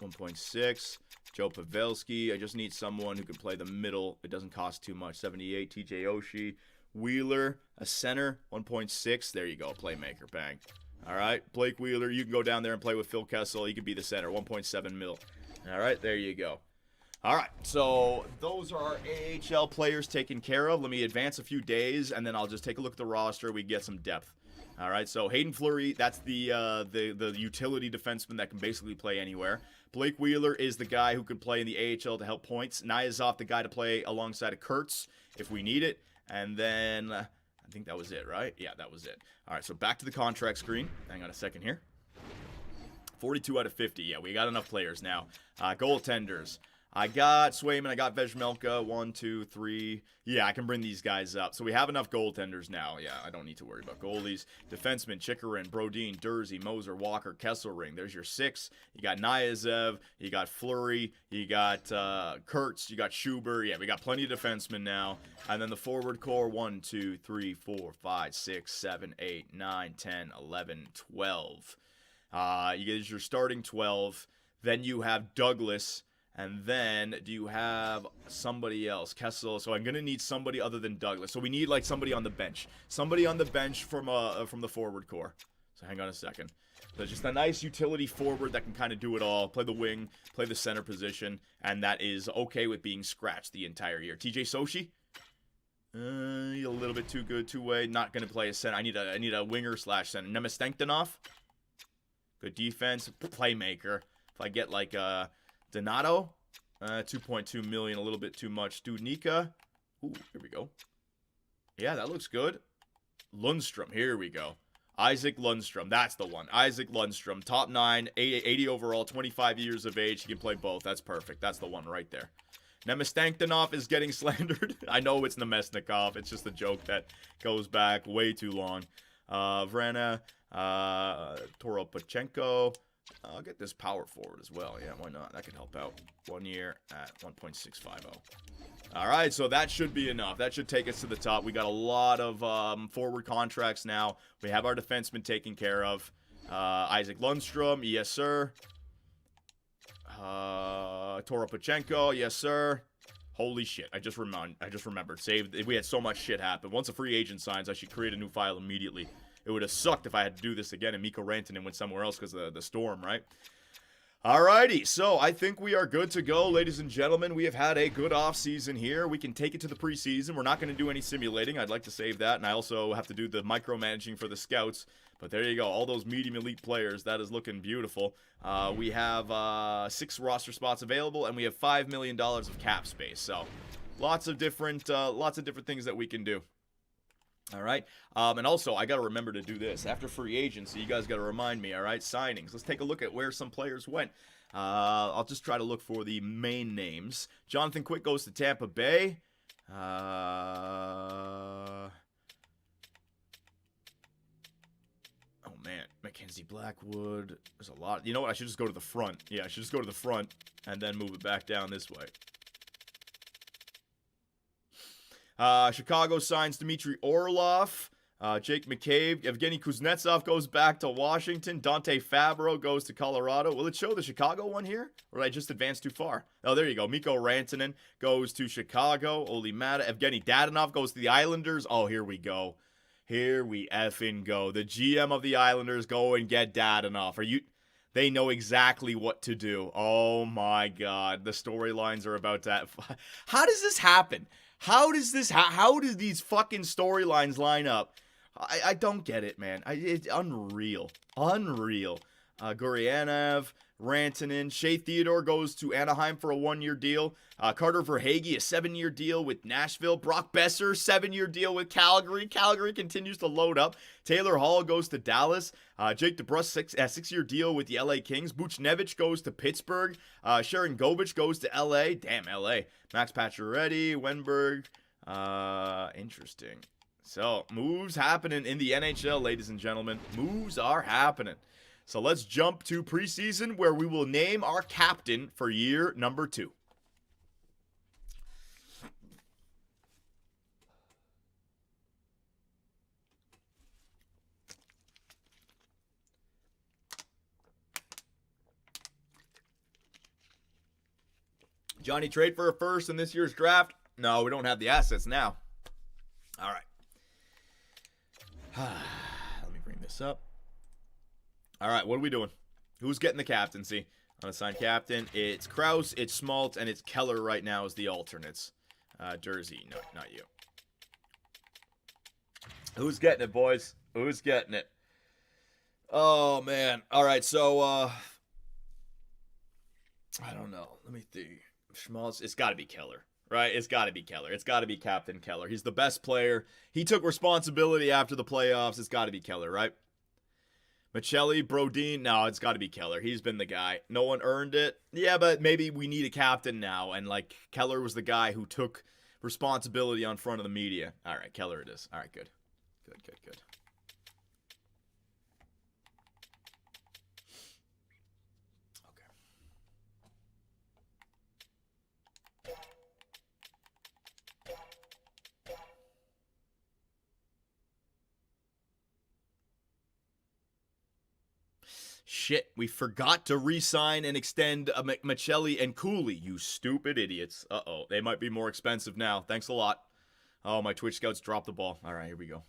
1.6. Joe Pavelski. I just need someone who can play the middle. It doesn't cost too much. 78. TJ Oshie. Wheeler. A center. 1.6. There you go. Playmaker. Bang. All right. Blake Wheeler. You can go down there and play with Phil Kessel. He could be the center. 1.7 mil. All right. There you go. All right, so those are our AHL players taken care of. Let me advance a few days, and then I'll just take a look at the roster. We get some depth. All right, so Hayden Fleury, that's the utility defenseman that can basically play anywhere. Blake Wheeler is the guy who can play in the AHL to help points. Nyazov, the guy to play alongside of Kurtz if we need it. And then I think that was it, right? Yeah, that was it. All right, so back to the contract screen. Hang on a second here. 42 out of 50. Yeah, we got enough players now. Goaltenders. I got Swayman, I got Vejmelka, 1, 2, 3. Yeah, I can bring these guys up. So we have enough goaltenders now. Yeah, I don't need to worry about goalies. Defensemen, Chikrin, Brodin, Dursey, Moser, Walker, Kesselring. There's your 6. You got Nyazev, you got Fleury, you got Kurtz, you got Schubert. Yeah, we got plenty of defensemen now. And then the forward core, 1, 2, 3, 4, 5, 6, 7, 8, 9, 10, 11, 12. You get your starting 12. Then you have Douglas. And then, do you have somebody else? Kessel. So I'm going to need somebody other than Douglas. So we need, like, somebody on the bench. Somebody on the bench from the forward core. So hang on a second. So just a nice utility forward that can kind of do it all. Play the wing, play the center position. And that is okay with being scratched the entire year. TJ Sochi? A little bit too good, two-way. Not going to play a center. I need a winger / center. Nemistankinov? Good defense. Playmaker. If I get, like, Donato, 2.2 million, a little bit too much. Studnicka, ooh, here we go. Yeah, that looks good. Lundstrom, here we go. Isaac Lundstrom, that's the one. Isaac Lundstrom, top 9, 80 overall, 25 years of age. He can play both. That's perfect. That's the one right there. Nemistankinov is getting slandered. I know it's Nemesnikov. It's just a joke that goes back way too long. Vrana, Toropachenko. I'll get this power forward as well. Yeah, why not? That can help out. 1 year at 1.650. All right, so that should be enough. That should take us to the top. We got a lot of forward contracts now. We have our defenseman taken care of. Isaac Lundstrom, yes, sir. Toropachenko, yes, sir. Holy shit, I just remembered. We had so much shit happen. Once a free agent signs, I should create a new file immediately. It would have sucked if I had to do this again and Mikko Rantanen went somewhere else because of the storm, right? Alrighty, so I think we are good to go, ladies and gentlemen. We have had a good offseason here. We can take it to the preseason. We're not going to do any simulating. I'd like to save that, and I also have to do the micromanaging for the scouts. But there you go, all those medium elite players. That is looking beautiful. We have 6 roster spots available, and we have $5 million of cap space. So lots of different things that we can do. All right. And also, I got to remember to do this. After free agency, you guys got to remind me, all right? Signings. Let's take a look at where some players went. I'll just try to look for the main names. Jonathan Quick goes to Tampa Bay. Oh, man. Mackenzie Blackwood. There's a lot. You know what? I should just go to the front. Yeah, I should just go to the front and then move it back down this way. Chicago signs Dmitry Orlov. Jake McCabe. Evgeny Kuznetsov goes back to Washington. Dante Fabro goes to Colorado. Will it show the Chicago one here? Or did I just advance too far? Oh, there you go. Mikko Rantanen goes to Chicago. Oli Mata. Evgeny Dadonov goes to the Islanders. Oh, here we go. Here we effing go. The GM of the Islanders go and get Dadonov. They know exactly what to do. Oh, my God. The storylines are about to... How does this happen? How do these fucking storylines line up? I don't get it, man. It's unreal. Unreal. Gurianev, Rantanen, Shea Theodore goes to Anaheim for a 1-year deal. Carter Verhaeghe, a 7-year deal with Nashville. Brock Besser, 7-year deal with Calgary. Calgary continues to load up. Taylor Hall goes to Dallas. Jake DeBrusk, 6-year deal with the LA Kings. Buchnevich goes to Pittsburgh. Sharon Govich goes to LA. Damn, LA. Max Pacioretty, Wenberg. Interesting. So, moves happening in the NHL, ladies and gentlemen. Moves are happening. So let's jump to preseason, where we will name our captain for year number 2. Johnny, trade for a first in this year's draft? No, we don't have the assets now. All right. Let me bring this up. All right, what are we doing? Who's getting the captaincy? Unassigned captain. It's Krause, it's Schmaltz, and it's Keller right now as the alternates. Jersey, no, not you. Who's getting it, boys? Who's getting it? Oh, man. All right, so, I don't know. Let me think. Schmaltz, it's got to be Keller, right? It's got to be Keller. It's got to be Captain Keller. He's the best player. He took responsibility after the playoffs. It's got to be Keller, right? Michelli, Brodin, no, it's got to be Keller. He's been the guy. No one earned it. Yeah, but maybe we need a captain now. And, like, Keller was the guy who took responsibility on front of the media. All right, Keller it is. All right, good. Good. Shit, we forgot to re-sign and extend Michelli and Cooley, you stupid idiots. Uh-oh, they might be more expensive now. Thanks a lot. Oh, my Twitch scouts dropped the ball. All right, here we go.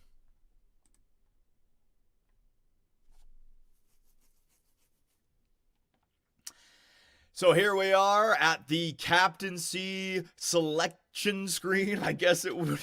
So here we are at the captaincy selection screen. I guess it would,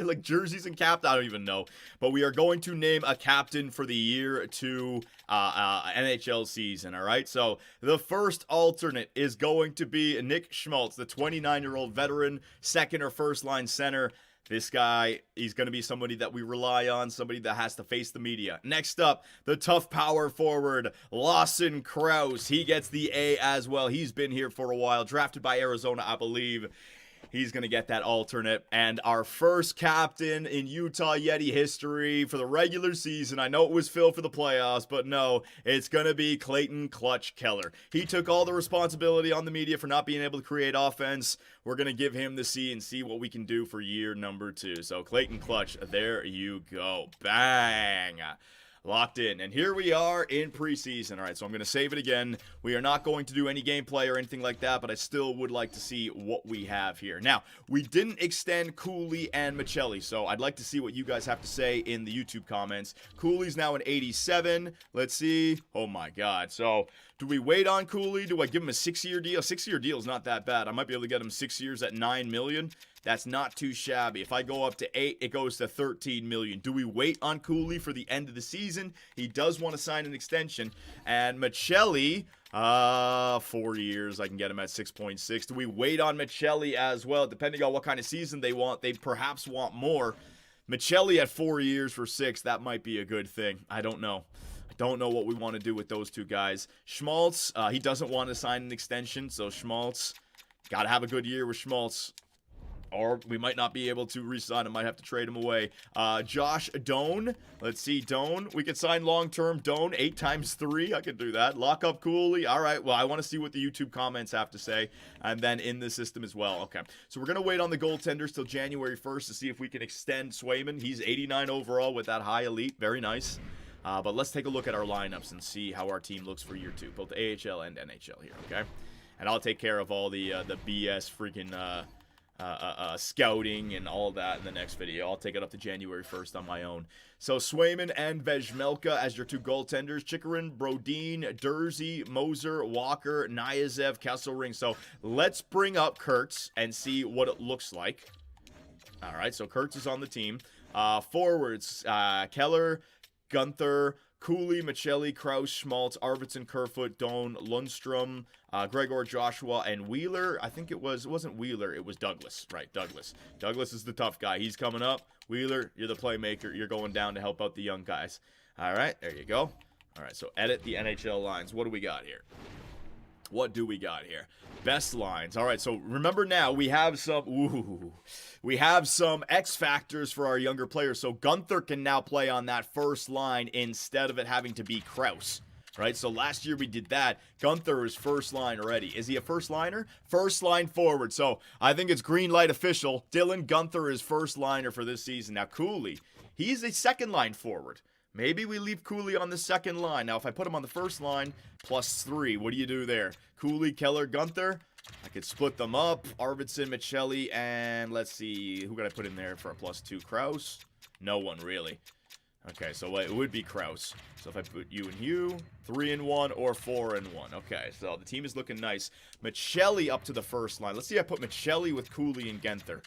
like jerseys and cap, I don't even know. But we are going to name a captain for the year 2 NHL season, all right? So the first alternate is going to be Nick Schmaltz, the 29-year-old veteran, second or first line center. This guy, he's going to be somebody that we rely on, somebody that has to face the media. Next up, the tough power forward, Lawson Krause. He gets the A as well. He's been here for a while, drafted by Arizona, I believe. He's going to get that alternate. And our first captain in Utah Yeti history for the regular season. I know it was Phil for the playoffs, but no, it's going to be Clayton Clutch Keller. He took all the responsibility on the media for not being able to create offense. We're going to give him the C and see what we can do for year number 2. So Clayton Clutch, there you go. Bang. Locked in. And here we are in preseason. All right, so I'm going to save it again. We are not going to do any gameplay or anything like that, but I still would like to see what we have here. Now, we didn't extend Cooley and Michelli, so I'd like to see what you guys have to say in the YouTube comments. Cooley's now an 87. Let's see. Oh, my God. So do we wait on Cooley? Do I give him a 6-year deal? A 6-year deal is not that bad. I might be able to get him 6 years at $9 million. That's not too shabby. If I go up to 8, it goes to $13 million. Do we wait on Cooley for the end of the season? He does want to sign an extension. And Michelli, 4 years. I can get him at 6.6. Do we wait on Michelli as well? Depending on what kind of season they want, they perhaps want more. Michelli at 4 years for 6, that might be a good thing. I don't know. I don't know what we want to do with those two guys. Schmaltz, he doesn't want to sign an extension, so Schmaltz, got to have a good year with Schmaltz. Or we might not be able to re-sign him. Might have to trade him away. Josh Doan. Let's see. Doan. We could sign long-term Doan. 8 times 3. I could do that. Lock up Cooley. All right. Well, I want to see what the YouTube comments have to say. And then in the system as well. Okay. So we're going to wait on the goaltenders till January 1st to see if we can extend Swayman. He's 89 overall with that high elite. Very nice. But let's take a look at our lineups and see how our team looks for year 2. Both AHL and NHL here. Okay. And I'll take care of all the BS freaking... scouting and all of that in the next video. I'll take it up to January 1st on my own. So Swayman and Vejmelka as your 2 goaltenders. Chikrin, Brodin, Dursey, Moser, Walker, Nyazev, Kesselring. So let's bring up Kurtz and see what it looks like. All right, so Kurtz is on the team. Forwards, Keller, Gunther, Cooley, Michelli, Kraus, Schmaltz, Arvidsson, Kerfoot, Doan, Lundstrom, Gregor, Joshua, and Wheeler. I think it wasn't Wheeler, it was Douglas. Right, Douglas. Douglas is the tough guy. He's coming up. Wheeler, you're the playmaker. You're going down to help out the young guys. All right, there you go. All right, so edit the NHL lines. What do we got here? What do we got here? Best lines. All right, so remember now, we have some X factors for our younger players. So Gunther can now play on that first line instead of it having to be Kraus. Right, so last year we did that. Gunther is first line already. Is he a first liner? First line forward. So I think it's green light official. Dylan Gunther is first liner for this season. Now Cooley, he's a second line forward. Maybe we leave Cooley on the second line. Now, if I put him on the first line, +3, what do you do there? Cooley, Keller, Gunther. I could split them up. Arvidsson, Michelli, and let's see. Who could I put in there for a +2? Kraus? No one, really. Okay, so it would be Kraus. So if I put you and you, 3 and 1 or 4 and 1. Okay, so the team is looking nice. Michelli up to the first line. Let's see, I put Michelli with Cooley and Gunther.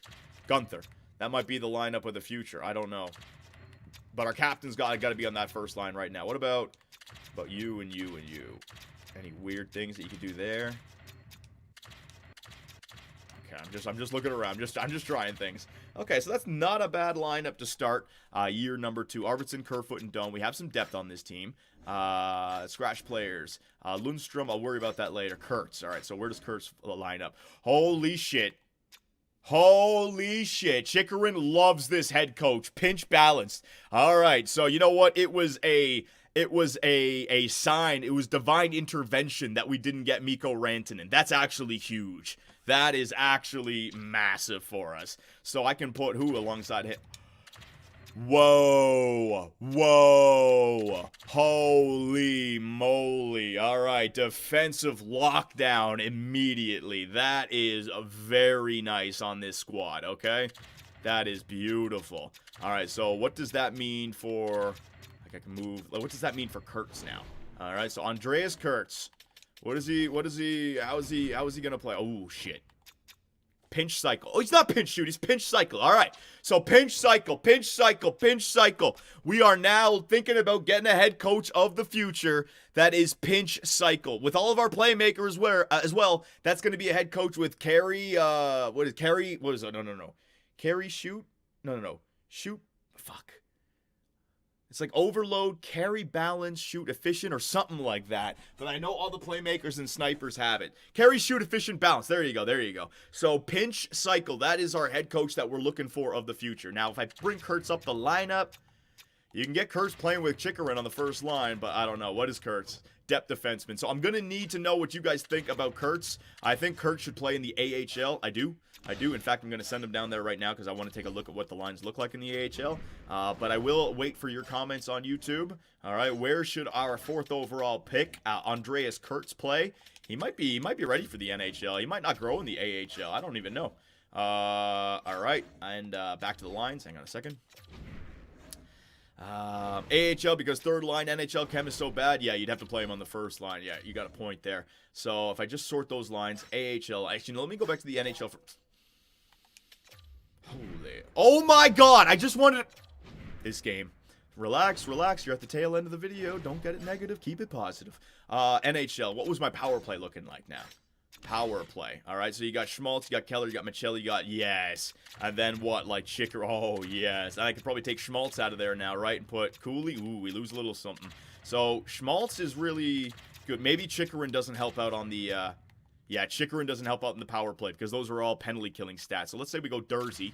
That might be the lineup of the future. I don't know. But our captain's got to be on that first line right now. What about you and you and you? Any weird things that you could do there? Okay, I'm just looking around. I'm just trying things. Okay, so that's not a bad lineup to start year number 2. Arvidsson, Kerfoot, and Doan. We have some depth on this team. Scratch players. Lundstrom, I'll worry about that later. Kurtz. All right, so where does Kurtz line up? Holy shit. Holy shit. Chikrin loves this head coach. Pinch balanced. All right. So you know what? It was a sign. It was divine intervention that we didn't get Mikko Rantanen. That's actually huge. That is actually massive for us. So I can put who alongside him? Whoa. Whoa. Holy moly. All right. Defensive lockdown immediately. That is very nice on this squad, okay? That is beautiful. All right. So what does that mean for... I can move... What does that mean for Kurtz now? All right. So Andreas Kurtz. How is he going to play? Oh, shit. Pinch cycle. Oh, he's not pinch shoot. He's pinch cycle. All right. So pinch cycle, pinch cycle, pinch cycle. We are now thinking about getting a head coach of the future that is pinch cycle. With all of our playmakers as well, that's going to be a head coach with Carey. Carey? What is it? No. Carey shoot? No. Shoot. Fuck. It's like overload, carry, balance, shoot, efficient, or something like that. But I know all the playmakers and snipers have it. Carry, shoot, efficient, balance. There you go. So pinch cycle. That is our head coach that we're looking for of the future. Now, if I bring Kurtz up the lineup, you can get Kurtz playing with Chikrin on the first line, but I don't know. What is Kurtz? Depth defenseman. So I'm going to need to know what you guys think about Kurtz. I think Kurtz should play in the AHL. I do. In fact, I'm going to send him down there right now because I want to take a look at what the lines look like in the AHL. But I will wait for your comments on YouTube. All right, where should our 4th overall pick, Andreas Kurtz, play? He might be ready for the NHL. He might not grow in the AHL. I don't even know. All right, and back to the lines. Hang on a second. AHL because 3rd line. NHL chem is so bad. Yeah, you'd have to play him on the first line. Yeah, you got a point there. So if I just sort those lines, AHL. Actually, let me go back to the NHL first. Holy. Oh my god, I just wanted this game. Relax. You're at the tail end of the video. Don't get it negative. Keep it positive. NHL. What was my power play looking like now? power play. All right, so you got Schmaltz, you got Keller, you got Michelli, you got yes. And then what? Like Chicker. Oh, yes. And I could probably take Schmaltz out of there now, right? And put Cooley. Ooh, we lose a little something. So Schmaltz is really good. Maybe Chikrin doesn't help out on the... yeah, Chikrin doesn't help out in the power play because those are all penalty killing stats. So let's say we go Dursey.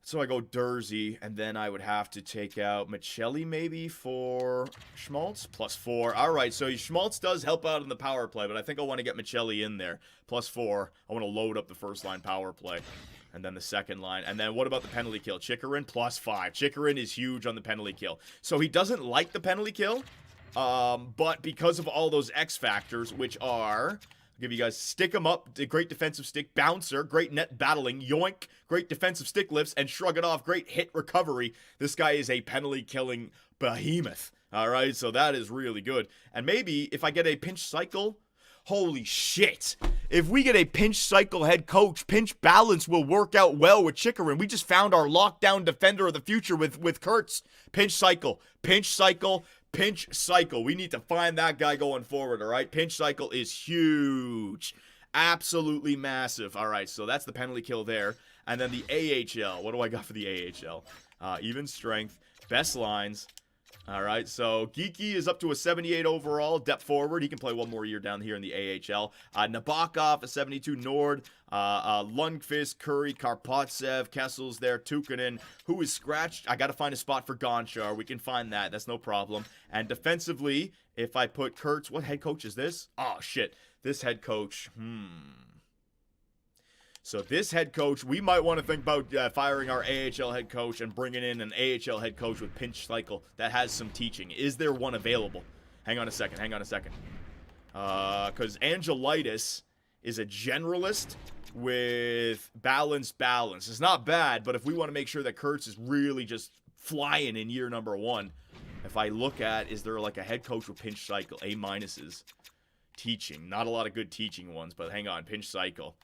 So I go Dursey, and then I would have to take out Michelli maybe for Schmaltz. +4. All right, so Schmaltz does help out in the power play, but I think I want to get Michelli in there. +4. I want to load up the first line power play, and then the second line. And then what about the penalty kill? Chikrin, +5. Chikrin is huge on the penalty kill. So he doesn't like the penalty kill, but because of all those X factors, which are... I'll give you guys stick 'em up, great defensive stick, bouncer, great net battling, yoink, great defensive stick lifts, and shrug it off, great hit recovery. This guy is a penalty killing behemoth. All right, so that is really good. And maybe if I get a pinch cycle, holy shit. If we get a pinch cycle head coach, pinch balance will work out well with Chikrin. We just found our lockdown defender of the future with Kurtz. Pinch cycle, pinch cycle, pinch cycle. We need to find that guy going forward, all right? Pinch cycle is huge. Absolutely massive. All right, so that's the penalty kill there. And then the AHL. What do I got for the AHL? Even strength, best lines. All right, so Geeky is up to a 78 overall, depth forward. He can play one more year down here in the AHL. Nabokov, a 72 Nord. Lundqvist, Curry, Karpatsev, Kessel's there, Tukkanen, who is scratched. I got to find a spot for Gonchar. We can find that. That's no problem. And defensively, if I put Kurtz, what head coach is this? Oh, shit. This head coach, So this head coach, we might want to think about firing our AHL head coach and bringing in an AHL head coach with pinch cycle that has some teaching. Is there one available? Hang on a second. Because Angelitis is a generalist with balance. It's not bad, but if we want to make sure that Kurtz is really just flying in year number 1, if I look at, is there like a head coach with pinch cycle? A minuses. Teaching. Not a lot of good teaching ones, but hang on. Pinch cycle.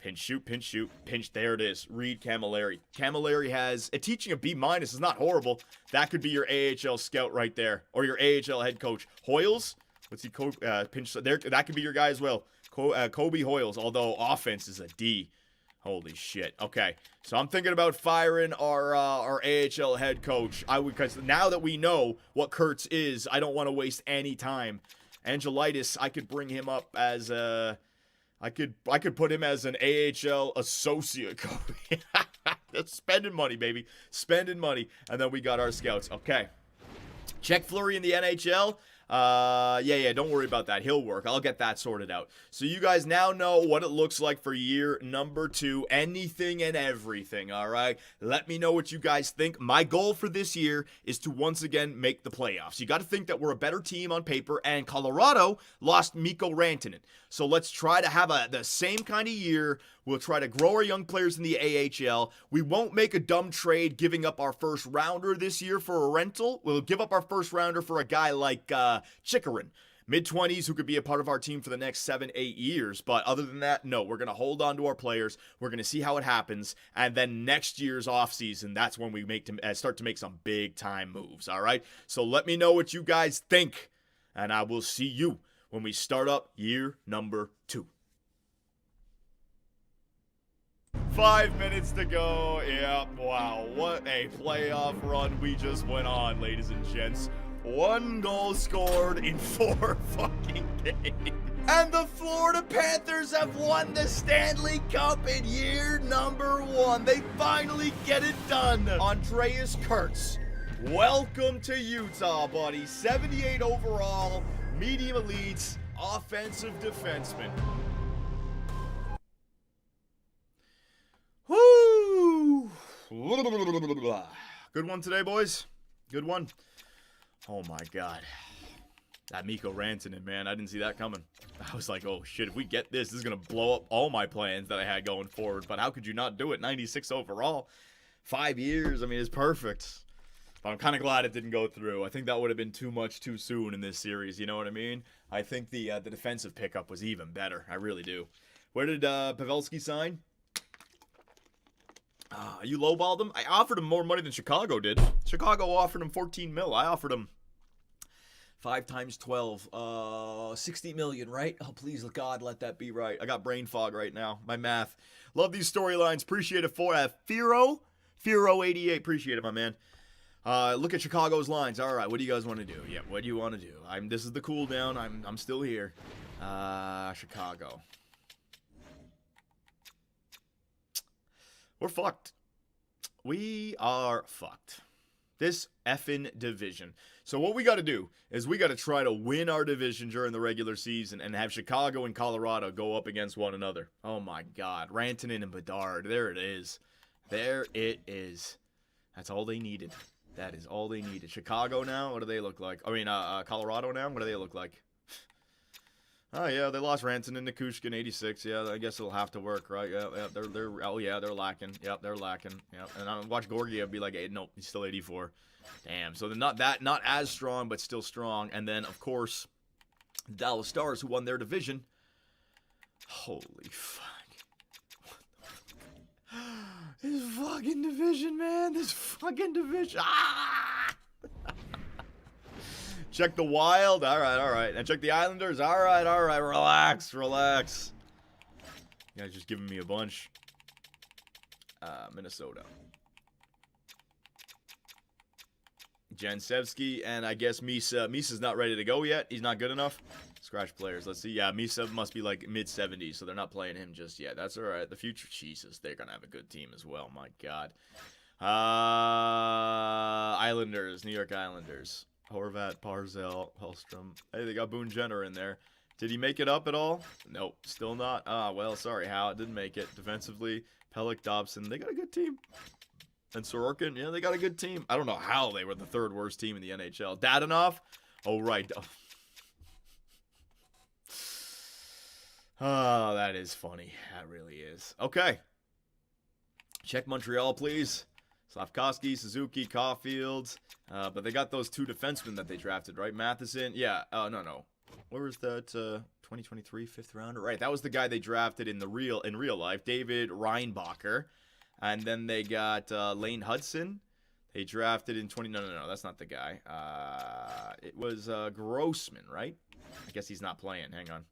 Pinch shoot, pinch, there it is. Reed Camilleri. Camilleri has a teaching of B- is not horrible. That could be your AHL scout right there. Or your AHL head coach. Hoyles? What's he, pinch, there, that could be your guy as well. Kobe Hoyles, although offense is a D. Holy shit. Okay, so I'm thinking about firing our AHL head coach. Because now that we know what Kurtz is, I don't want to waste any time. Angelitis, I could bring him up as a... I could put him as an AHL associate coach. That's spending money, baby. Spending money. And then we got our scouts. Okay. Check Fleury in the NHL. Yeah, don't worry about that. He'll work. I'll get that sorted out. So you guys now know what it looks like for year number 2. Anything and everything, all right? Let me know what you guys think. My goal for this year is to once again make the playoffs. You got to think that we're a better team on paper, and Colorado lost Mikko Rantanen. So let's try to have the same kind of year. We'll try to grow our young players in the AHL. We won't make a dumb trade giving up our first rounder this year for a rental. We'll give up our first rounder for a guy like Chikrin. Mid-20s who could be a part of our team for the next 7-8 years. But other than that, no, we're going to hold on to our players. We're going to see how it happens. And then next year's offseason, that's when we start to make some big-time moves, all right? So let me know what you guys think. And I will see you when we start up year number 2. 5 minutes to go. Yeah, wow. What a playoff run we just went on, ladies and gents. 1 goal scored in 4 fucking games. And the Florida Panthers have won the Stanley Cup in year number 1. They finally get it done. Andreas Kurtz, welcome to Utah, buddy. 78 overall, medium elites, offensive defenseman. Woo! Good one today, boys. Good one. Oh my god. That Mikko Rantanen, man. I didn't see that coming. I was like, oh shit, if we get this is going to blow up all my plans that I had going forward. But how could you not do it? 96 overall. 5 years. I mean, it's perfect. But I'm kind of glad it didn't go through. I think that would have been too much too soon in this series. You know what I mean? I think the defensive pickup was even better. I really do. Where did Pavelski sign? You lowballed him? I offered him more money than Chicago did. Chicago offered him 14 mil. I offered him 5 times 12. 60 million, right? Oh, please, God, let that be right. I got brain fog right now. My math. Love these storylines. Appreciate it for Firo88. Appreciate it, my man. Look at Chicago's lines. All right, what do you guys want to do? Yeah, what do you want to do? This is the cool down. I'm still here. Chicago. We're fucked. We are fucked. This effing division. So what we got to do is we got to try to win our division during the regular season and have Chicago and Colorado go up against one another. Oh my God. Rantanen and Bedard. There it is. There it is. That's all they needed. That is all they needed. Chicago now, what do they look like? I mean, Colorado now, what do they look like? Oh yeah, they lost Rantanen and Nikushkin 86. Yeah, I guess it'll have to work, right? Yeah, they're lacking. Yep, they're lacking. Yep, and I watch Gorgiev be like, nope, he's still 84. Damn. So they're not as strong, but still strong. And then of course, the Dallas Stars, who won their division. Holy fuck. This fucking division, man. This fucking division. Ah! Check the Wild. All right. And check the Islanders. All right. Relax. You guys just giving me a bunch. Minnesota. Jansevsky, and I guess Misa. Misa's not ready to go yet. He's not good enough. Scratch players. Let's see. Yeah, Misa must be like mid-70s, so they're not playing him just yet. That's all right. The future, Jesus, they're going to have a good team as well. My God. Islanders, New York Islanders. Horvat, Barzell, Hellstrom. Hey, they got Boone Jenner in there. Did he make it up at all? Nope, still not. Well, sorry, Hal. Didn't make it. Defensively, Pellick, Dobson. They got a good team. And Sorokin, yeah, they got a good team. I don't know how they were the 3rd worst team in the NHL. Dadonov? Oh, right. Oh, that is funny. That really is. Okay. Check Montreal, please. Slavkovsky, Suzuki, Caulfield. But they got those 2 defensemen that they drafted, right? Matheson. Yeah. No. Where was that? 2023 5th rounder? Right. That was the guy they drafted in real life. David Reinbacher. And then they got Lane Hudson. They drafted in 20... No. That's not the guy. It was Grossman, right? I guess he's not playing. Hang on.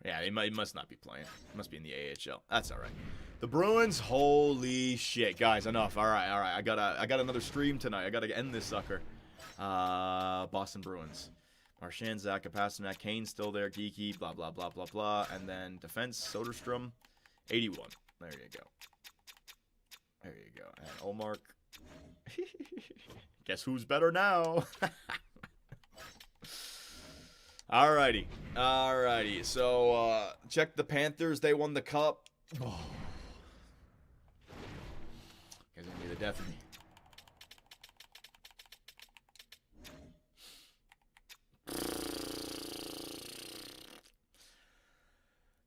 Yeah, he must not be playing. He must be in the AHL. That's all right. The Bruins, holy shit, guys, enough. All right. I got another stream tonight. I gotta end this sucker. Boston Bruins. Marchand, Zach, Pasternak, Kane still there. Geeky, blah blah blah blah blah, and then defense Soderstrom, 81. There you go. And Olmark. Guess who's better now? Alrighty. So, check the Panthers. They won the cup. Oh. You guys are going to be the death of me.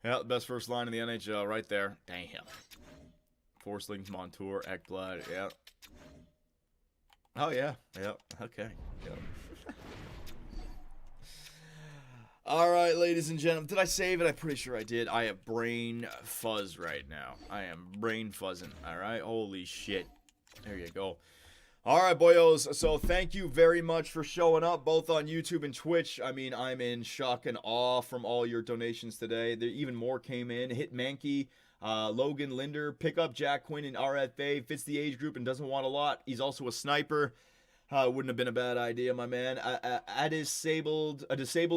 Yeah, the best first line in the NHL right there. Damn. Forslings, Montour, Ekblad. Yeah. Oh, yeah. Yep. Okay. Yep. All right, ladies and gentlemen. Did I save it? I'm pretty sure I did. I have brain fuzz right now. I am brain fuzzing. All right. Holy shit. There you go. All right, boyos. So thank you very much for showing up, both on YouTube and Twitch. I mean, I'm in shock and awe from all your donations today. There even more came in. Hit Mankey, Logan Linder, pick up Jack Quinn in RFA. Fits the age group and doesn't want a lot. He's also a sniper. Wouldn't have been a bad idea, my man. A disabled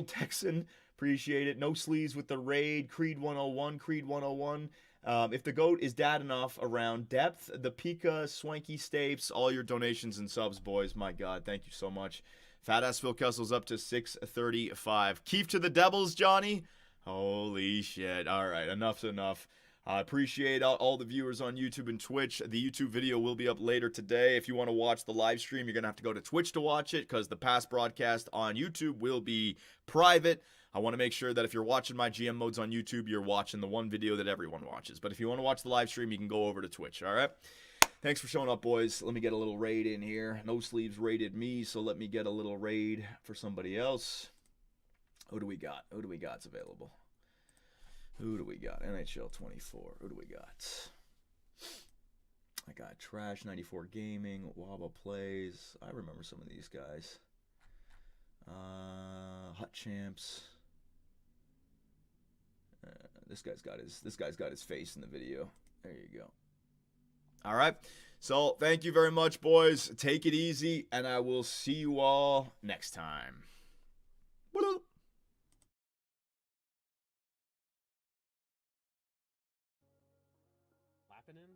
Texan. Appreciate it. No sleeves with the raid. Creed 101. If the GOAT is dad enough around depth, the Pika, Swanky Stapes, all your donations and subs, boys. My God, thank you so much. Fat ass Phil Kessel's up to 635. Keep to the Devils, Johnny. Holy shit. All right, enough's enough. I appreciate all the viewers on YouTube and Twitch. The YouTube video will be up later today. If you want to watch the live stream, you're going to have to go to Twitch to watch it because the past broadcast on YouTube will be private. I want to make sure that if you're watching my GM modes on YouTube, you're watching the one video that everyone watches. But if you want to watch the live stream, you can go over to Twitch, all right? Thanks for showing up, boys. Let me get a little raid in here. No Sleeves raided me, so let me get a little raid for somebody else. Who do we got? Who's available? Who do we got? NHL 24. Who do we got? I got Trash 94 Gaming, Waba Plays. I remember some of these guys. Hut champs. This guy's got his face in the video. There you go. All right. So thank you very much, boys. Take it easy, and I will see you all next time. Clapping in?